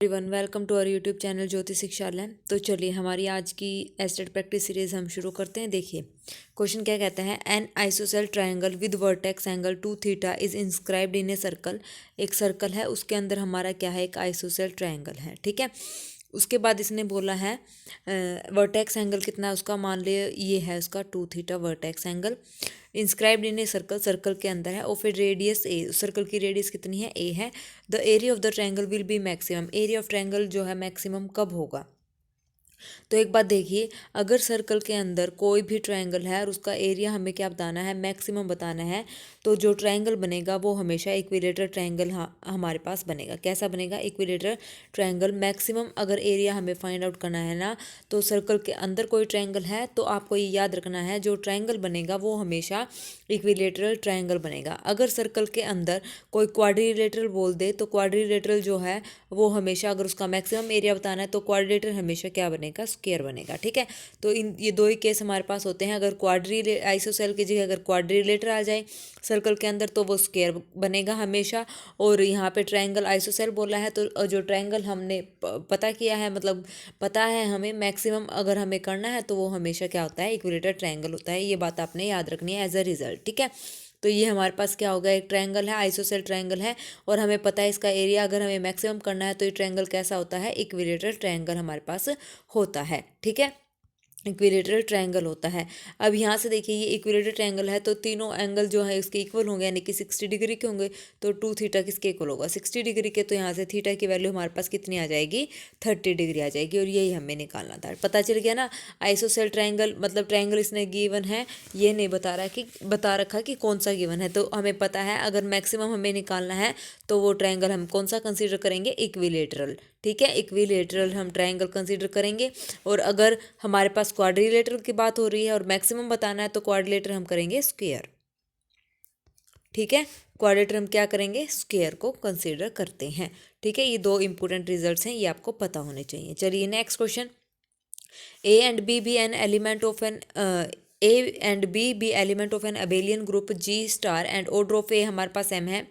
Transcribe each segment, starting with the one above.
Everyone, welcome to our YouTube channel Jyoti Shikshalaya. तो चलिए हमारी आज की एस्टेट प्रैक्टिस सीरीज हम शुरू करते हैं। देखिए क्वेश्चन क्या कहता है, an isosceles triangle with vertex angle 2 theta is inscribed in a circle. एक सर्कल है, उसके अंदर हमारा क्या है, एक आइसोसेल ट्रायंगल है। ठीक है, उसके बाद इसने बोला है वर्टेक्स एंगल कितना है उसका, मान लिया ये है उसका 2 theta vertex angle. Inscribed in a circle, circle के अंदर है, और फिर रेडियस ए, सर्कल की रेडियस कितनी है, ए है। The area of the triangle will be maximum, area of triangle जो है मैक्सिमम कब होगा। तो एक बात देखिए, अगर सर्कल के अंदर कोई भी ट्रायंगल है और उसका एरिया हमें क्या बताना है, मैक्सिमम बताना है, तो जो ट्रायंगल बनेगा वो हमेशा इक्विलेटरल ट्रायंगल हमारे पास बनेगा। कैसा बनेगा, इक्विलेटरल ट्रायंगल। मैक्सिमम अगर एरिया हमें फाइंड आउट करना है ना, तो सर्कल के अंदर कोई ट्रायंगल है तो आपको ये याद रखना है, जो ट्रायंगल बनेगा वो हमेशा इक्विलेटरल ट्रायंगल बनेगा। अगर सर्कल के अंदर कोई क्वाड्रिलेटरल बोल दे तो क्वाड्रिलेटरल जो है वो हमेशा, अगर उसका मैक्सिमम एरिया बताना है तो क्वाड्रिलेटरल हमेशा क्या बनेगा, स्क्वायर बनेगा। ठीक है, तो ये दो ही केस हमारे पास होते हैं। अगर आइसोसेल की जगह अगर क्वाड्रिलेटर आ जाए सर्कल के अंदर तो वो स्क्वायर बनेगा हमेशा। और यहाँ पे ट्रायंगल आइसोसेल बोला है, तो जो ट्रायंगल हमने पता किया है, मतलब पता है हमें मैक्सिमम अगर हमें करना है तो वो हमेशा क्या होता है, इक्विलेटरल ट्रायंगल होता है। ये बात आपने याद रखनी है एज अ रिजल्ट। ठीक है, तो ये हमारे पास क्या होगा, एक ट्रायंगल है, आइसोसेल ट्रायंगल है, और हमें पता है इसका एरिया अगर हमें मैक्सिमम करना है तो ये ट्रायंगल कैसा होता है, इक्विलेटरल ट्रायंगल हमारे पास होता है। ठीक है, इक्विलेटरल ट्रायंगल होता है। अब यहाँ से देखिए ये इक्विलेटरल ट्रायंगल है, तो तीनों एंगल जो है उसके इक्वल होंगे, यानी कि 60 डिग्री के होंगे। तो 2 थीटा किसके इक्वल होगा, 60 डिग्री के। तो यहाँ से थीटा की वैल्यू हमारे पास कितनी आ जाएगी, 30 डिग्री आ जाएगी। और यही हमें निकालना था। पता चल गया ना, आइसोसेल ट्रायंगल मतलब ट्रायंगल इसने गिवन है, ये नहीं बता रखा कि कौन सा गिवन है। तो हमें पता है अगर मैक्सिमम हमें निकालना है तो वो ट्रायंगल हम कौन सा कंसीडर करेंगे, इक्विलेटरल। ठीक है, इक्विलेटरल हम ट्रायंगल कंसीडर करेंगे। और अगर हमारे पास क्वाड्रिलेटरल की बात हो रही है और मैक्सिमम बताना है तो क्वाड्रिलेटर हम करेंगे स्क्वायर। ठीक है, क्वाड्रिलेटर हम क्या करेंगे, स्क्वायर को कंसीडर करते हैं। ठीक है, ये दो इंपॉर्टेंट रिजल्ट्स हैं, ये आपको पता होने चाहिए। चलिए next question, A and B be an element of an A and B element of an abelian group G star and order of A हमारे पास एम है,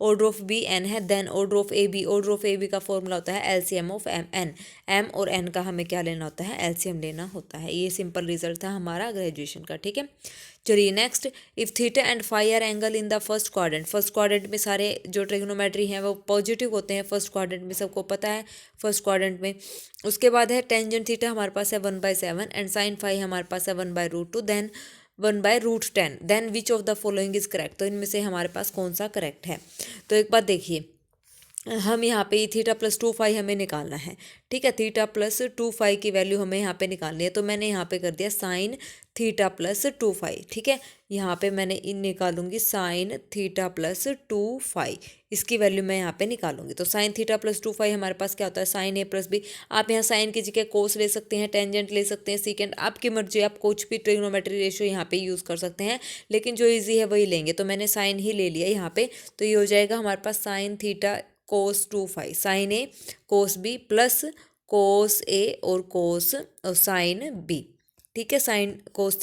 ऑर्डर ऑफ बी एन है, then order of A B. Order of A B का formula होता है LCM of M N. M और N का हमें क्या लेना होता है, एलसीएम लेना होता है। ये सिंपल रिजल्ट था हमारा ग्रेजुएशन का। ठीक है, चलिए next, if theta and phi are angle in the first quadrant. First quadrant में सारे जो ट्रिग्नोमेट्री हैं वो पॉजिटिव होते हैं, फर्स्ट क्वाड्रेंट में सबको पता है, फर्स्ट क्वाड्रेंट में। उसके बाद है टेंजेंट थीटा हमारे पास है 1/7 एंड साइन फाई हमारे पास है 1/√2, then 1/√10। Then which of the following is correct. तो इनमें से हमारे पास कौन सा करेक्ट है। तो एक बात देखिए, हम यहाँ पे थीटा प्लस 2 फाई हमें निकालना है। ठीक है, थीटा प्लस 2 फाई की वैल्यू हमें यहाँ पे निकालनी है। तो मैंने यहाँ पे कर दिया साइन थीटा प्लस 2 फाई। ठीक है, यहाँ पे मैंने इन निकालूंगी साइन थीटा प्लस 2 फाई, इसकी वैल्यू मैं यहाँ पे निकालूंगी। तो साइन थीटा प्लस 2 फाई हमारे पास क्या होता है, साइन ए प्लस बी। आप यहाँ साइन की जगह कोस ले सकते हैं, टेंजेंट ले सकते हैं, सीकेंट, आपकी मर्जी, आप कुछ भी ट्रिग्नोमेट्री रेशियो यहाँ पे यूज़ कर सकते हैं, लेकिन जो ईजी है वही लेंगे। तो मैंने साइन ही ले लिया यहाँ पे। तो ये हो जाएगा हमारे पास sine theta cos 2 phi, sine A cos B plus cos A और कोस और साइन बी। ठीक है, साइन कोस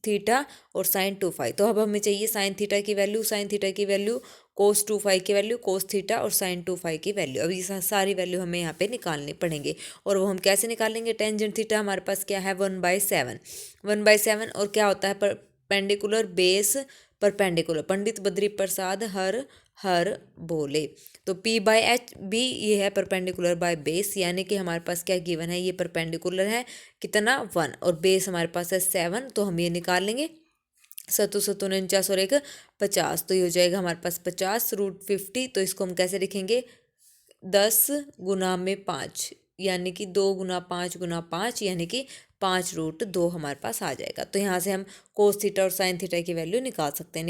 थीटा और साइन 2 फाई। तो अब हमें चाहिए साइन थीटा की वैल्यू, साइन थीटा की वैल्यू, कोस 2 फाई की वैल्यू, कोस थीटा और साइन 2 फाई की वैल्यू। अब ये सारी वैल्यू हमें यहाँ पे निकालने पड़ेंगे। और वो हम कैसे निकालेंगे, टेंजेंट थीटा हमारे पास क्या है 1/7, 1/7। और क्या होता है, perpendicular base perpendicular, Pandit Badri Prasad हर हर बोले। तो P/H भी ये है परपेंडिकुलर बाय बेस, यानी कि हमारे पास क्या गिवन है, ये परपेंडिकुलर है कितना 1 और बेस हमारे पास है 7। तो हम ये निकाल लेंगे, 7 7 49 और 1 50। तो ये हो जाएगा हमारे पास 50√50। तो इसको हम कैसे लिखेंगे, 10 × 5, यानी कि 2 × 5 × 5, यानी कि 5√2 हमारे पास आ जाएगा। तो यहाँ से हम कोस थीटा और साइन थीटा की वैल्यू निकाल सकते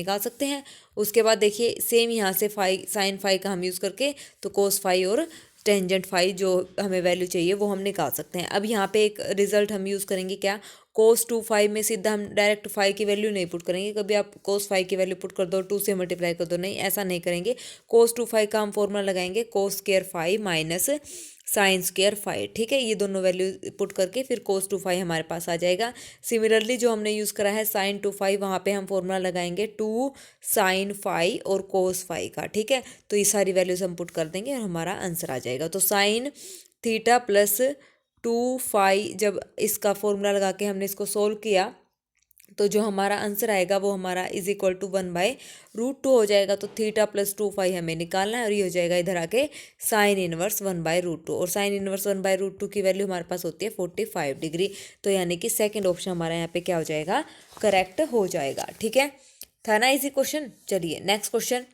हैं। उसके बाद देखिए सेम यहाँ से फाई, साइन फाई का हम यूज़ करके तो कोस फाई और टेंजेंट फाई जो हमें वैल्यू चाहिए वो हम निकाल सकते हैं। अब यहाँ पे एक रिजल्ट हम यूज़ करेंगे क्या, कोस 2 फाई में सीधा हम डायरेक्ट फाई की वैल्यू नहीं पुट करेंगे, कभी आप कोस फाई की वैल्यू पुट कर दो 2 से मल्टीप्लाई कर दो, नहीं ऐसा नहीं करेंगे। कोस 2 फाई का हम फॉर्मूला लगाएंगे cos square phi minus sine square phi, ठीक है। ये दोनों वैल्यू पुट करके फिर कोस 2 फाई हमारे पास आ जाएगा। सिमिलरली जो हमने यूज़ करा है साइन 2 फाई, वहाँ पे हम फॉर्मूला लगाएंगे 2 साइन फाई और कोस फाई का, ठीक है। तो ये सारी वैल्यूज हम पुट कर देंगे और हमारा आंसर आ जाएगा। तो साइन थीटा प्लस 2 फाई, जब इसका फॉर्मूला लगा के हमने इसको सोल्व किया तो जो हमारा आंसर आएगा वो हमारा इज इक्वल टू 1/√2 हो जाएगा। तो थीटा प्लस 2 फाई हमें निकालना है और ये हो जाएगा इधर आके साइन इनवर्स 1/√2, और साइन इनवर्स 1/√2 की वैल्यू हमारे पास होती है 45 डिग्री। तो यानी कि सेकंड ऑप्शन हमारा यहाँ पे क्या हो जाएगा, करेक्ट हो जाएगा, ठीक है। था ना इजी क्वेश्चन। चलिए next question,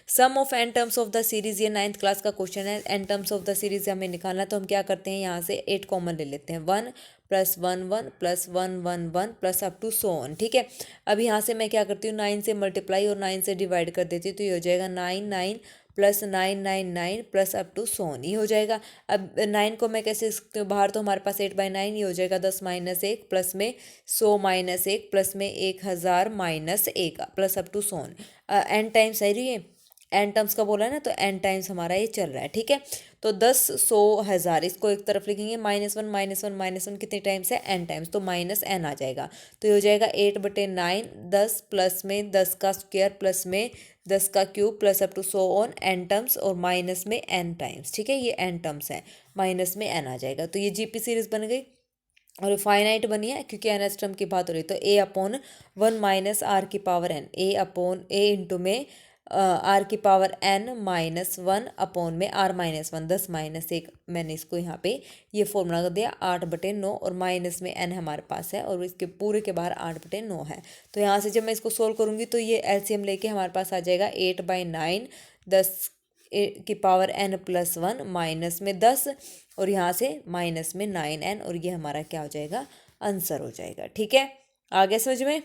sum of n terms of the series, ये 9th क्लास का क्वेश्चन है। N terms of the series हमें निकालना, तो हम क्या करते हैं यहाँ से 8 कॉमन ले लेते हैं, 1 + 1 1 + 1 1 1 plus up to so on, ठीक है। अब यहाँ से मैं क्या करती हूँ 9 से मल्टीप्लाई और 9 से डिवाइड कर देती हूँ, तो ये हो जाएगा 9 9 + 9 9 9 plus up to so on, ये हो जाएगा। अब 9 को मैं कैसे सकती हूँ बाहर, तो हमारे पास 8/9 ये हो जाएगा 10 - 1 प्लस में 100 - 1 प्लस में 1000 - 1 plus up to so on. N times है ये, एन टर्म्स का बोला है ना, तो एन टाइम्स हमारा ये चल रहा है, ठीक है। तो 10 100 1000 इसको एक तरफ लिखेंगे, -1 कितने टाइम्स है, एन टाइम्स, तो -n आ जाएगा। तो ये हो जाएगा 8/9 10 प्लस में 10 का स्क्वायर प्लस में 10 का cube plus up to so on n terms और माइनस में एन टाइम्स, ठीक है। ये एन टर्म्स है, माइनस में एन आ जाएगा। तो ये जीपी सीरीज बन गई और फाइनाइट बनी है क्योंकि एन एस टर्म की बात हो रही है। तो a/1 - r⁴n, a इंटू में r⁴n-1 में r-1 10 - 1 मैंने इसको यहाँ पे ये फॉर्मूला कर दिया 8/9 और माइनस में n हमारे पास है और इसके पूरे के बाहर 8/9 है। तो यहाँ से जब मैं इसको सोल्व करूँगी तो ये एलसीएम लेके हमारे पास आ जाएगा 8/9 10 की पावर n + 1 माइनस में 10 और यहाँ से माइनस में 9n, और ये हमारा क्या हो जाएगा, आंसर हो जाएगा, ठीक है। आगे समझ में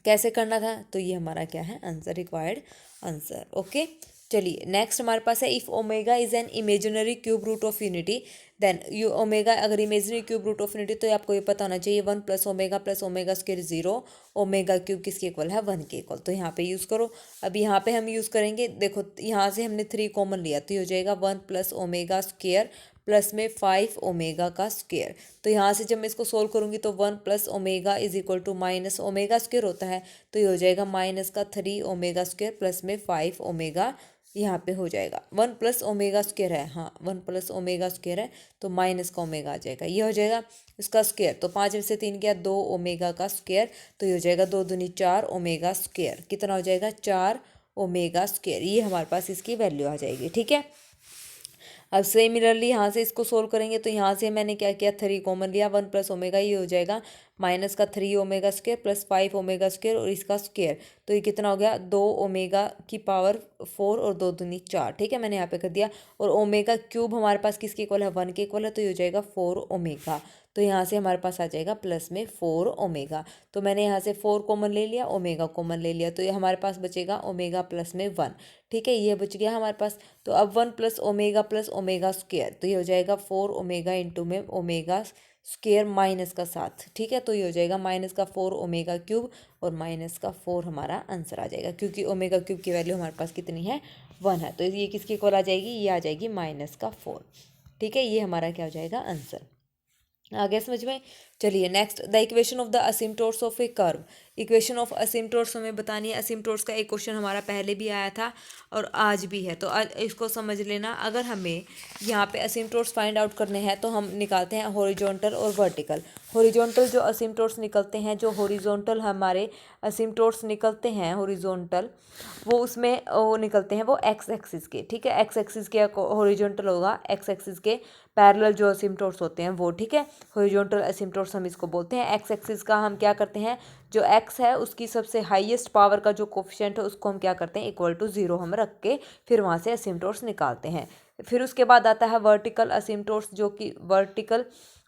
कैसे करना था, तो ये हमारा क्या है, आंसर, रिक्वायर्ड आंसर, ओके। चलिए नेक्स्ट हमारे पास है, if omega is an imaginary cube root of unity then you omega अगर imaginary cube root of unity, तो आपको ये पता होना चाहिए 1 + omega + omega square 0 omega cube किसके इक्वल है, 1 के इक्वल। तो यहाँ पे यूज़ करो। अब यहाँ पे हम यूज़ करेंगे, देखो यहाँ से हमने 3 कॉमन लिया, तो ये हो जाएगा 1 + ओमेगा स्क्वायर प्लस में 5 ओमेगा का स्क्वायर। तो यहाँ से जब मैं इसको सोल्व करूँगी तो 1 + omega is equal to minus omega square होता है, तो ये हो जाएगा -3 ओमेगा स्क्वायर प्लस में 5 ओमेगा, यहाँ पे हो जाएगा 1 + ओमेगा स्क्वायर है, हाँ 1 + ओमेगा स्क्वायर है, तो माइनस का ओमेगा आ जाएगा, ये हो जाएगा इसका स्क्वायर। तो 5 में से 3 गया 2 ओमेगा का स्क्वायर, तो ये हो जाएगा 2 दूनी 4 ओमेगा स्क्वायर, कितना हो जाएगा 4 ओमेगा स्क्वायर, ये हमारे पास इसकी वैल्यू आ जाएगी, ठीक है। अब सिमिलरली यहाँ से इसको सोल्व करेंगे, तो यहाँ से मैंने क्या किया 3 कॉमन लिया, 1 + ओमेगा ये हो जाएगा माइनस का 3 omega square plus 5 omega square और इसका स्क्वायर, तो ये कितना हो गया 2 ओमेगा की पावर 4 और 2 दूनी 4, ठीक है, मैंने यहाँ पे कर दिया। और ओमेगा क्यूब हमारे पास किसके इक्वल है, 1 के इक्वल है, तो ये हो जाएगा 4 ओमेगा। तो यहाँ से हमारे पास आ जाएगा प्लस में 4 ओमेगा। तो मैंने यहाँ से 4 कॉमन ले लिया, ओमेगा कॉमन ले लिया, तो ये हमारे पास बचेगा ओमेगा प्लस में 1, ठीक है, ये बच गया हमारे पास। तो अब 1 + ओमेगा प्लस ओमेगा स्क्वायर, तो ये हो जाएगा 4 ओमेगा इंटू में ओमेगा स्क्वायर माइनस का 7, ठीक है। तो ये हो जाएगा माइनस का 4 ओमेगा क्यूब और माइनस का 4 हमारा आंसर आ जाएगा, क्योंकि ओमेगा क्यूब की वैल्यू हमारे पास कितनी है, 1 है। तो ये किसकी इक्वल आ जाएगी, ये आ जाएगी -4, ठीक है, ये हमारा क्या हो जाएगा, आंसर। आगे समझ में। चलिए next, the equation of the asymptotes of a curve, equation of asymptotes हमें बतानी है। असिम्प्टोट्स का एक क्वेश्चन हमारा पहले भी आया था और आज भी है, तो आज इसको समझ लेना। अगर हमें यहाँ पे असिम्प्टोट्स फाइंड आउट करने हैं तो हम निकालते हैं हॉरिजॉन्टल और वर्टिकल। हॉरिजॉन्टल जो असिम्प्टोट्स निकलते हैं, जो हॉरिजॉन्टल हमारे असिम्प्टोट्स निकलते हैं हॉरिजॉन्टल, वो उसमें वो निकलते हैं वो एक्स एक्सिस के, ठीक है, एक्स एक्सिस के हॉरिजॉन्टल होगा, एक्स एक्सिस के पैरेलल जो असिम्प्टोट्स होते हैं वो, ठीक है, हॉरिजॉन्टल असिम्प्टोट्स हम इसको बोलते हैं। एक्स एक्सिस का हम क्या करते हैं, जो एक्स है उसकी सबसे हाईएस्ट पावर का जो कोफिशिएंट है उसको हम क्या करते हैं, इक्वल टू 0 हम रख के फिर वहाँ से असिम्प्टोट्स निकालते हैं। फिर उसके बाद आता है वर्टिकल असिम्प्टोट्स, जो कि वर्टिकल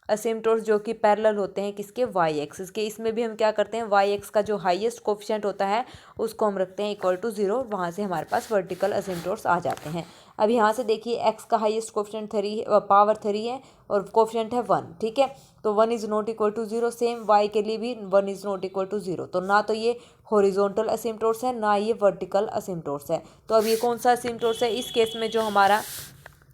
असिम्प्टोट्स जो कि पैरेलल होते हैं किसके, वाई एक्सिस के। इसमें भी हम क्या करते हैं, वाई एक्स का जो हाईएस्ट कोफिशिएंट होता है उसको हम रखते हैं इक्वल टू 0, वहाँ से हमारे पास वर्टिकल असिम्प्टोट्स आ जाते हैं। अब यहाँ से देखिए एक्स का हाईएस्ट कोफिशिएंट 3 पावर 3 है और कोफिशिएंट है 1, ठीक है। तो 1 is not equal to 0, same y के लिए भी 1 इज़ नॉट इक्वल टू 0। तो ना तो ये हॉरिजॉन्टल असिम्प्टोट्स है ना ये वर्टिकल असिम्प्टोट्स है। तो अब ये कौन सा असिम्प्टोट्स है, इस केस में जो हमारा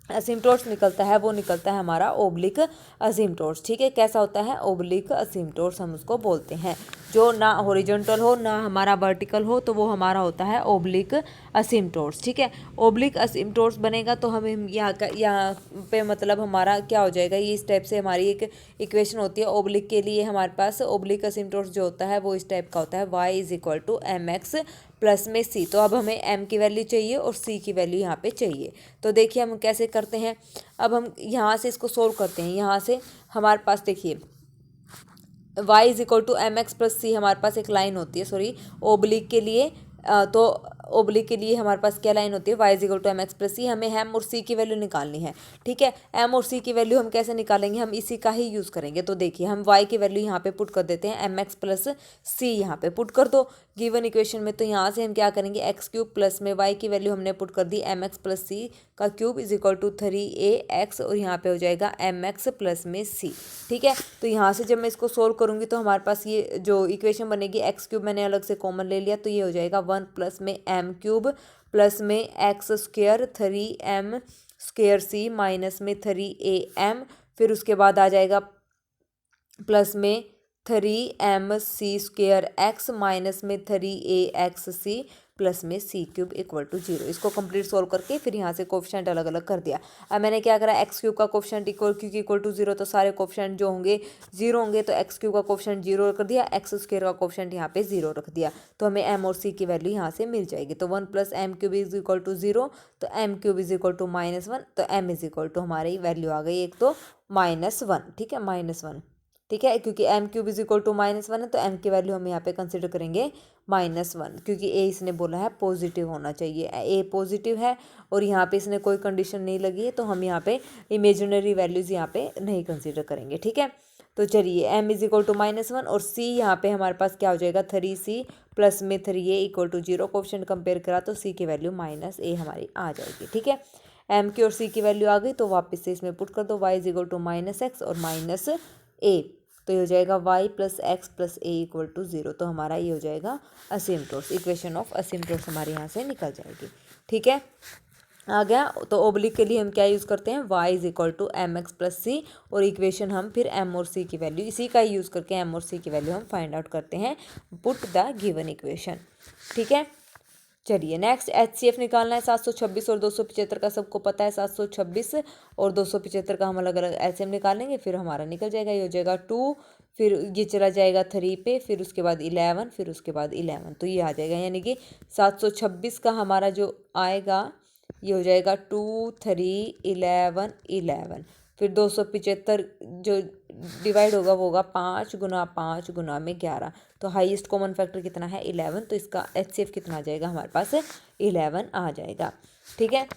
असिम्प्टोट्स निकलता है वो निकलता है हमारा ओब्लिक असिम्प्टोट्स, ठीक है। कैसा होता है, ओब्लिक असिम्प्टोट्स हम उसको बोलते हैं। जो ना हॉरिजॉन्टल हो ना हमारा वर्टिकल हो तो वो हमारा होता है ओब्लिक असिम्प्टोट्स, ठीक है। ओब्लिक असिम्प्टोट्स बनेगा तो हमें यहाँ पे मतलब हमारा क्या हो जाएगा, ये इस टाइप से हमारी एक इक्वेशन होती है ओब्लिक के लिए। हमारे पास ओब्लिक असिम्प्टोट्स जो होता है वो इस टाइप का होता है, y is equal to M x plus में c। तो अब हमें m की वैल्यू चाहिए और c की वैल्यू यहाँ पे चाहिए। तो देखिए हम कैसे करते हैं, अब हम यहाँ से इसको सोल्व करते हैं। यहाँ से हमारे पास देखिए y is equal to M x plus C, हमारे पास एक लाइन होती है, सॉरी ओब्लिक के लिए। तो ओब्लिक के लिए हमारे पास क्या लाइन होती है, y is equal to M x plus C. हमें एम और सी की वैल्यू निकालनी है, ठीक है। एम और सी की वैल्यू हम कैसे निकालेंगे, हम इसी का ही यूज़ करेंगे। तो देखिए हम y की वैल्यू यहाँ पे पुट कर देते हैं, एम एक्स प्लस सी यहाँ पे पुट कर दो गिवन इक्वेशन में। तो यहाँ से हम क्या करेंगे, एक्स क्यूब प्लस में y की वैल्यू हमने पुट कर दी एम एक्स प्लस सी का cube is equal to 3ax और यहाँ पे हो जाएगा एम एक्स प्लस में सी, ठीक है। तो यहाँ से जब मैं इसको सोल्व करूँगी तो हमारे पास ये जो इक्वेशन बनेगी, एक्स क्यूब मैंने अलग से कॉमन ले लिया तो ये हो जाएगा 1 प्लस में एम क्यूब प्लस में एक्स स्क्वेयर 3m स्क्वेयर सी माइनस में 3am, फिर उसके बाद आ जाएगा प्लस में 3mc स्क्वेयर एक्स माइनस में 3axc प्लस में सी क्यूब इक्वल टू 0। इसको कंप्लीट सोल्व करके फिर यहाँ से कोफिशिएंट अलग अलग कर दिया। अब मैंने क्या करा, एक्स क्यूब का कोफिशिएंट इक्वल टू 0, तो सारे कोफिशिएंट जो होंगे 0 होंगे, तो एक्स क्यूब का कोफिशिएंट 0 कर दिया, एक्स स्क्वायर का कोफिशिएंट यहाँ पे 0 रख दिया। तो हमें एम और सी की वैल्यू यहाँ से मिल जाएगी। तो 1 plus m cube is equal to 0, तो m cube is equal to -1, तो एम इज इक्वल टू हमारी वैल्यू आ गई एक तो -1, ठीक है, -1, ठीक है। क्योंकि m cube is equal to -1 है तो एम की वैल्यू हम यहाँ पे कंसिडर करेंगे -1, क्योंकि ए इसने बोला है पॉजिटिव होना चाहिए, ए पॉजिटिव है और यहाँ पे इसने कोई कंडीशन नहीं लगी है तो हम यहाँ पे इमेजिनरी वैल्यूज़ यहाँ पे नहीं कंसिडर करेंगे, ठीक है। तो चलिए एम इज इक्वल टू -1 और सी यहाँ पे हमारे पास क्या हो जाएगा, 3c प्लस में 3a equal to 0। Coefficient compare करा तो सी की वैल्यू -a हमारी आ जाएगी, ठीक है। एम की और सी की वैल्यू आ गई तो वापस से इसमें पुट कर दो, y is equal to -x और -a, तो ये हो जाएगा y plus x plus a equal to 0। तो हमारा ये हो जाएगा असिम्प्टोट्स, इक्वेशन ऑफ असिम्प्टोट्स हमारे यहाँ से निकल जाएगी, ठीक है। आ गया। तो ओब्लिक के लिए हम क्या यूज़ करते हैं, y is equal to M x plus C और इक्वेशन हम फिर m और c की वैल्यू इसी का ही यूज़ करके m और c की वैल्यू हम फाइंड आउट करते हैं, पुट द गिवन इक्वेशन, ठीक है। चलिए नेक्स्ट HCF निकालना है। 726 और 275 का सबको पता है, 726 और 275 का हम अलग अलग LCM निकालेंगे, फिर हमारा निकल जाएगा, ये हो जाएगा 2, फिर ये चला जाएगा 3 पे, फिर उसके बाद 11, फिर उसके बाद 11, तो ये आ जाएगा। यानी कि 726 का हमारा जो आएगा ये हो जाएगा 2 3 11 11, फिर 275 जो डिवाइड होगा वो होगा 5 गुना 5 गुना में 11, तो हाईएस्ट कॉमन फैक्टर कितना है 11, तो इसका HCF कितना आ जाएगा हमारे पास 11 आ जाएगा, ठीक है।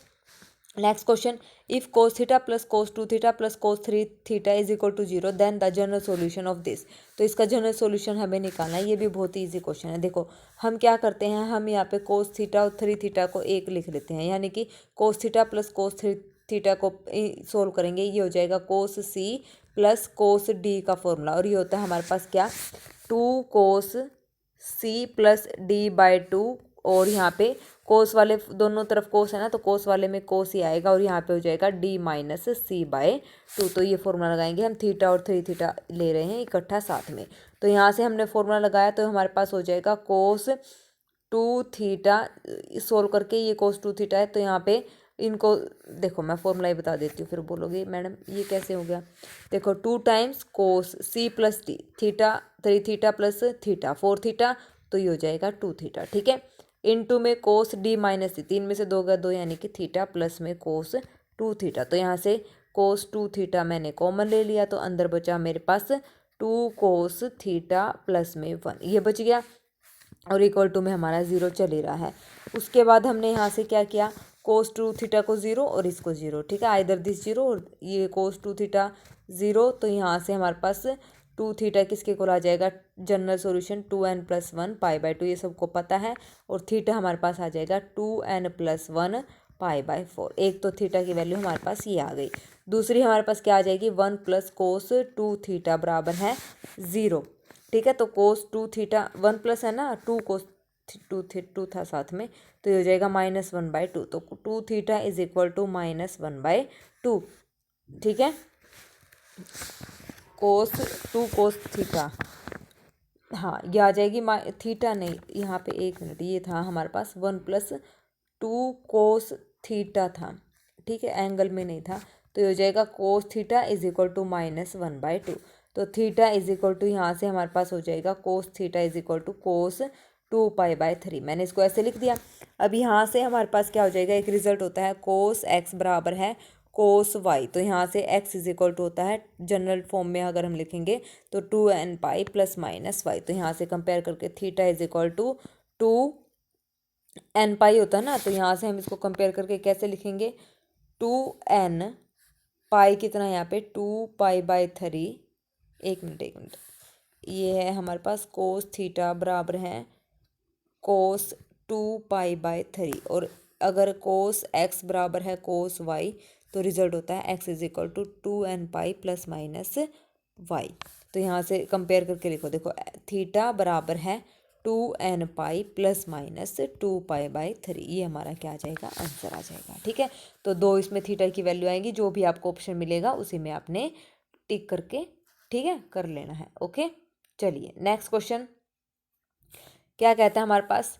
Next question, if cos theta plus cos 2 theta plus cos 3 theta is equal to 0 then the general solution of this. तो इसका जनरल सॉल्यूशन हमें निकालना है, ये भी बहुत ही ईजी क्वेश्चन है। देखो हम क्या करते हैं, हम यहाँ पे cos थीटा और 3 थीटा को एक लिख लेते हैं, यानी कि cos theta plus cos 3 theta को सोल्व करेंगे, ये हो जाएगा cos c plus cos d का फॉर्मूला, और ये होता है हमारे पास क्या 2 cos c प्लस d/2, और यहाँ पे कोस वाले दोनों तरफ कोस है ना, तो कोस वाले में कोस ही आएगा और यहाँ पे हो जाएगा d-c/2। तो ये फॉर्मूला लगाएंगे हम, थीटा और 3 थीटा ले रहे हैं इकट्ठा साथ में, तो यहाँ से हमने फॉर्मूला लगाया तो हमारे पास हो जाएगा कोस 2 थीटा, सोल्व करके ये कोस 2 थीटा है, तो यहाँ पे इनको देखो मैं फॉर्मूला ही बता देती हूँ, फिर बोलोगे मैडम ये कैसे हो गया। देखो 2 टाइम्स कोस c plus d, theta 3 theta plus theta 4 theta, तो ये हो जाएगा 2 थीटा, ठीक है। इनटू में कोस d माइनस सी, 3 में से 2 गया 2, यानी कि थीटा प्लस में कोस 2 थीटा, तो यहाँ से कोस 2 थीटा मैंने कॉमन ले लिया, तो अंदर बचा मेरे पास 2 कोस थीटा प्लस में 1, ये बच गया, और इक्वल टू में हमारा 0 चल ही रहा है। उसके बाद हमने यहाँ से क्या किया, कोस टू थीटा को 0 और इसको 0, ठीक है, आइदर दिस 0 और ये कोस टू थीटा 0, तो यहाँ से हमारे पास टू थीटा किसके को आ जाएगा, जनरल सॉल्यूशन 2n+1 π/2, ये सबको पता है, और थीटा हमारे पास आ जाएगा 2n+1 π/4। एक तो थीटा की वैल्यू हमारे पास ये आ गई। दूसरी हमारे पास क्या आ जाएगी, 1 + कोस 2 थीटा बराबर है 0, ठीक है। तो कोस 2 थीटा 1 प्लस है ना, 2 कोस 2 था साथ में, तो ये हो जाएगा -1/2, तो 2 थीटा इज इक्वल टू -1/2, ठीक है। कोस थीटा, हाँ ये आ जाएगी, थीटा नहीं, यहाँ पे 1 मिनट, ये था हमारे पास 1 + 2 कोस थीटा था, ठीक है, एंगल में नहीं था, तो ये हो जाएगा cos theta is equal to -1/2। तो थीटा इज इक्वल टू यहाँ से हमारे पास हो जाएगा cos theta is equal to cos 2π/3, मैंने इसको ऐसे लिख दिया। अब यहाँ से हमारे पास क्या हो जाएगा, एक रिजल्ट होता है कोस x बराबर है कोस y, तो यहाँ से x इज इक्वल टू होता है, जनरल फॉर्म में अगर हम लिखेंगे तो 2nπ + -y, तो यहाँ से कंपेयर करके theta is equal to 2nπ होता है ना, तो यहाँ से हम इसको कंपेयर करके कैसे लिखेंगे, 2n पाई कितना है यहाँ पे 2π/3, एक मिनट, ये है हमारे पास कोस थीटा बराबर है कोस 2π/3, और अगर कोस x बराबर है कोस y, तो रिजल्ट होता है x is equal to 2nπ ± y। तो यहाँ से कंपेयर करके लिखो, देखो थीटा बराबर है 2nπ ± 2π/3, ये हमारा क्या आ जाएगा, आंसर आ जाएगा, ठीक है। तो दो इसमें थीटा की वैल्यू आएंगी, जो भी आपको ऑप्शन मिलेगा उसी में आपने टिक करके, ठीक है, कर लेना है। ओके, चलिए नेक्स्ट क्वेश्चन क्या कहता है हमारे पास,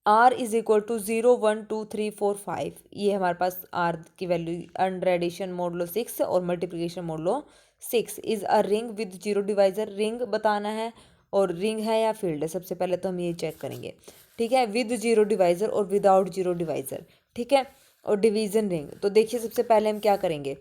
r इज इक्वल टू 0 1 2 3 4 5, ये हमारे पास r की वैल्यू अंडर एडिशन मोडलो 6 और मल्टीप्लिकेशन मोडलो 6 is a ring with 0 divisor, ring बताना है और रिंग है या फील्ड है, सबसे पहले तो हम ये चेक करेंगे, ठीक है, विद 0 डिवाइजर और विदाउट 0 डिवाइजर, ठीक है, और डिवीजन रिंग। तो देखिए सबसे पहले हम क्या करेंगे,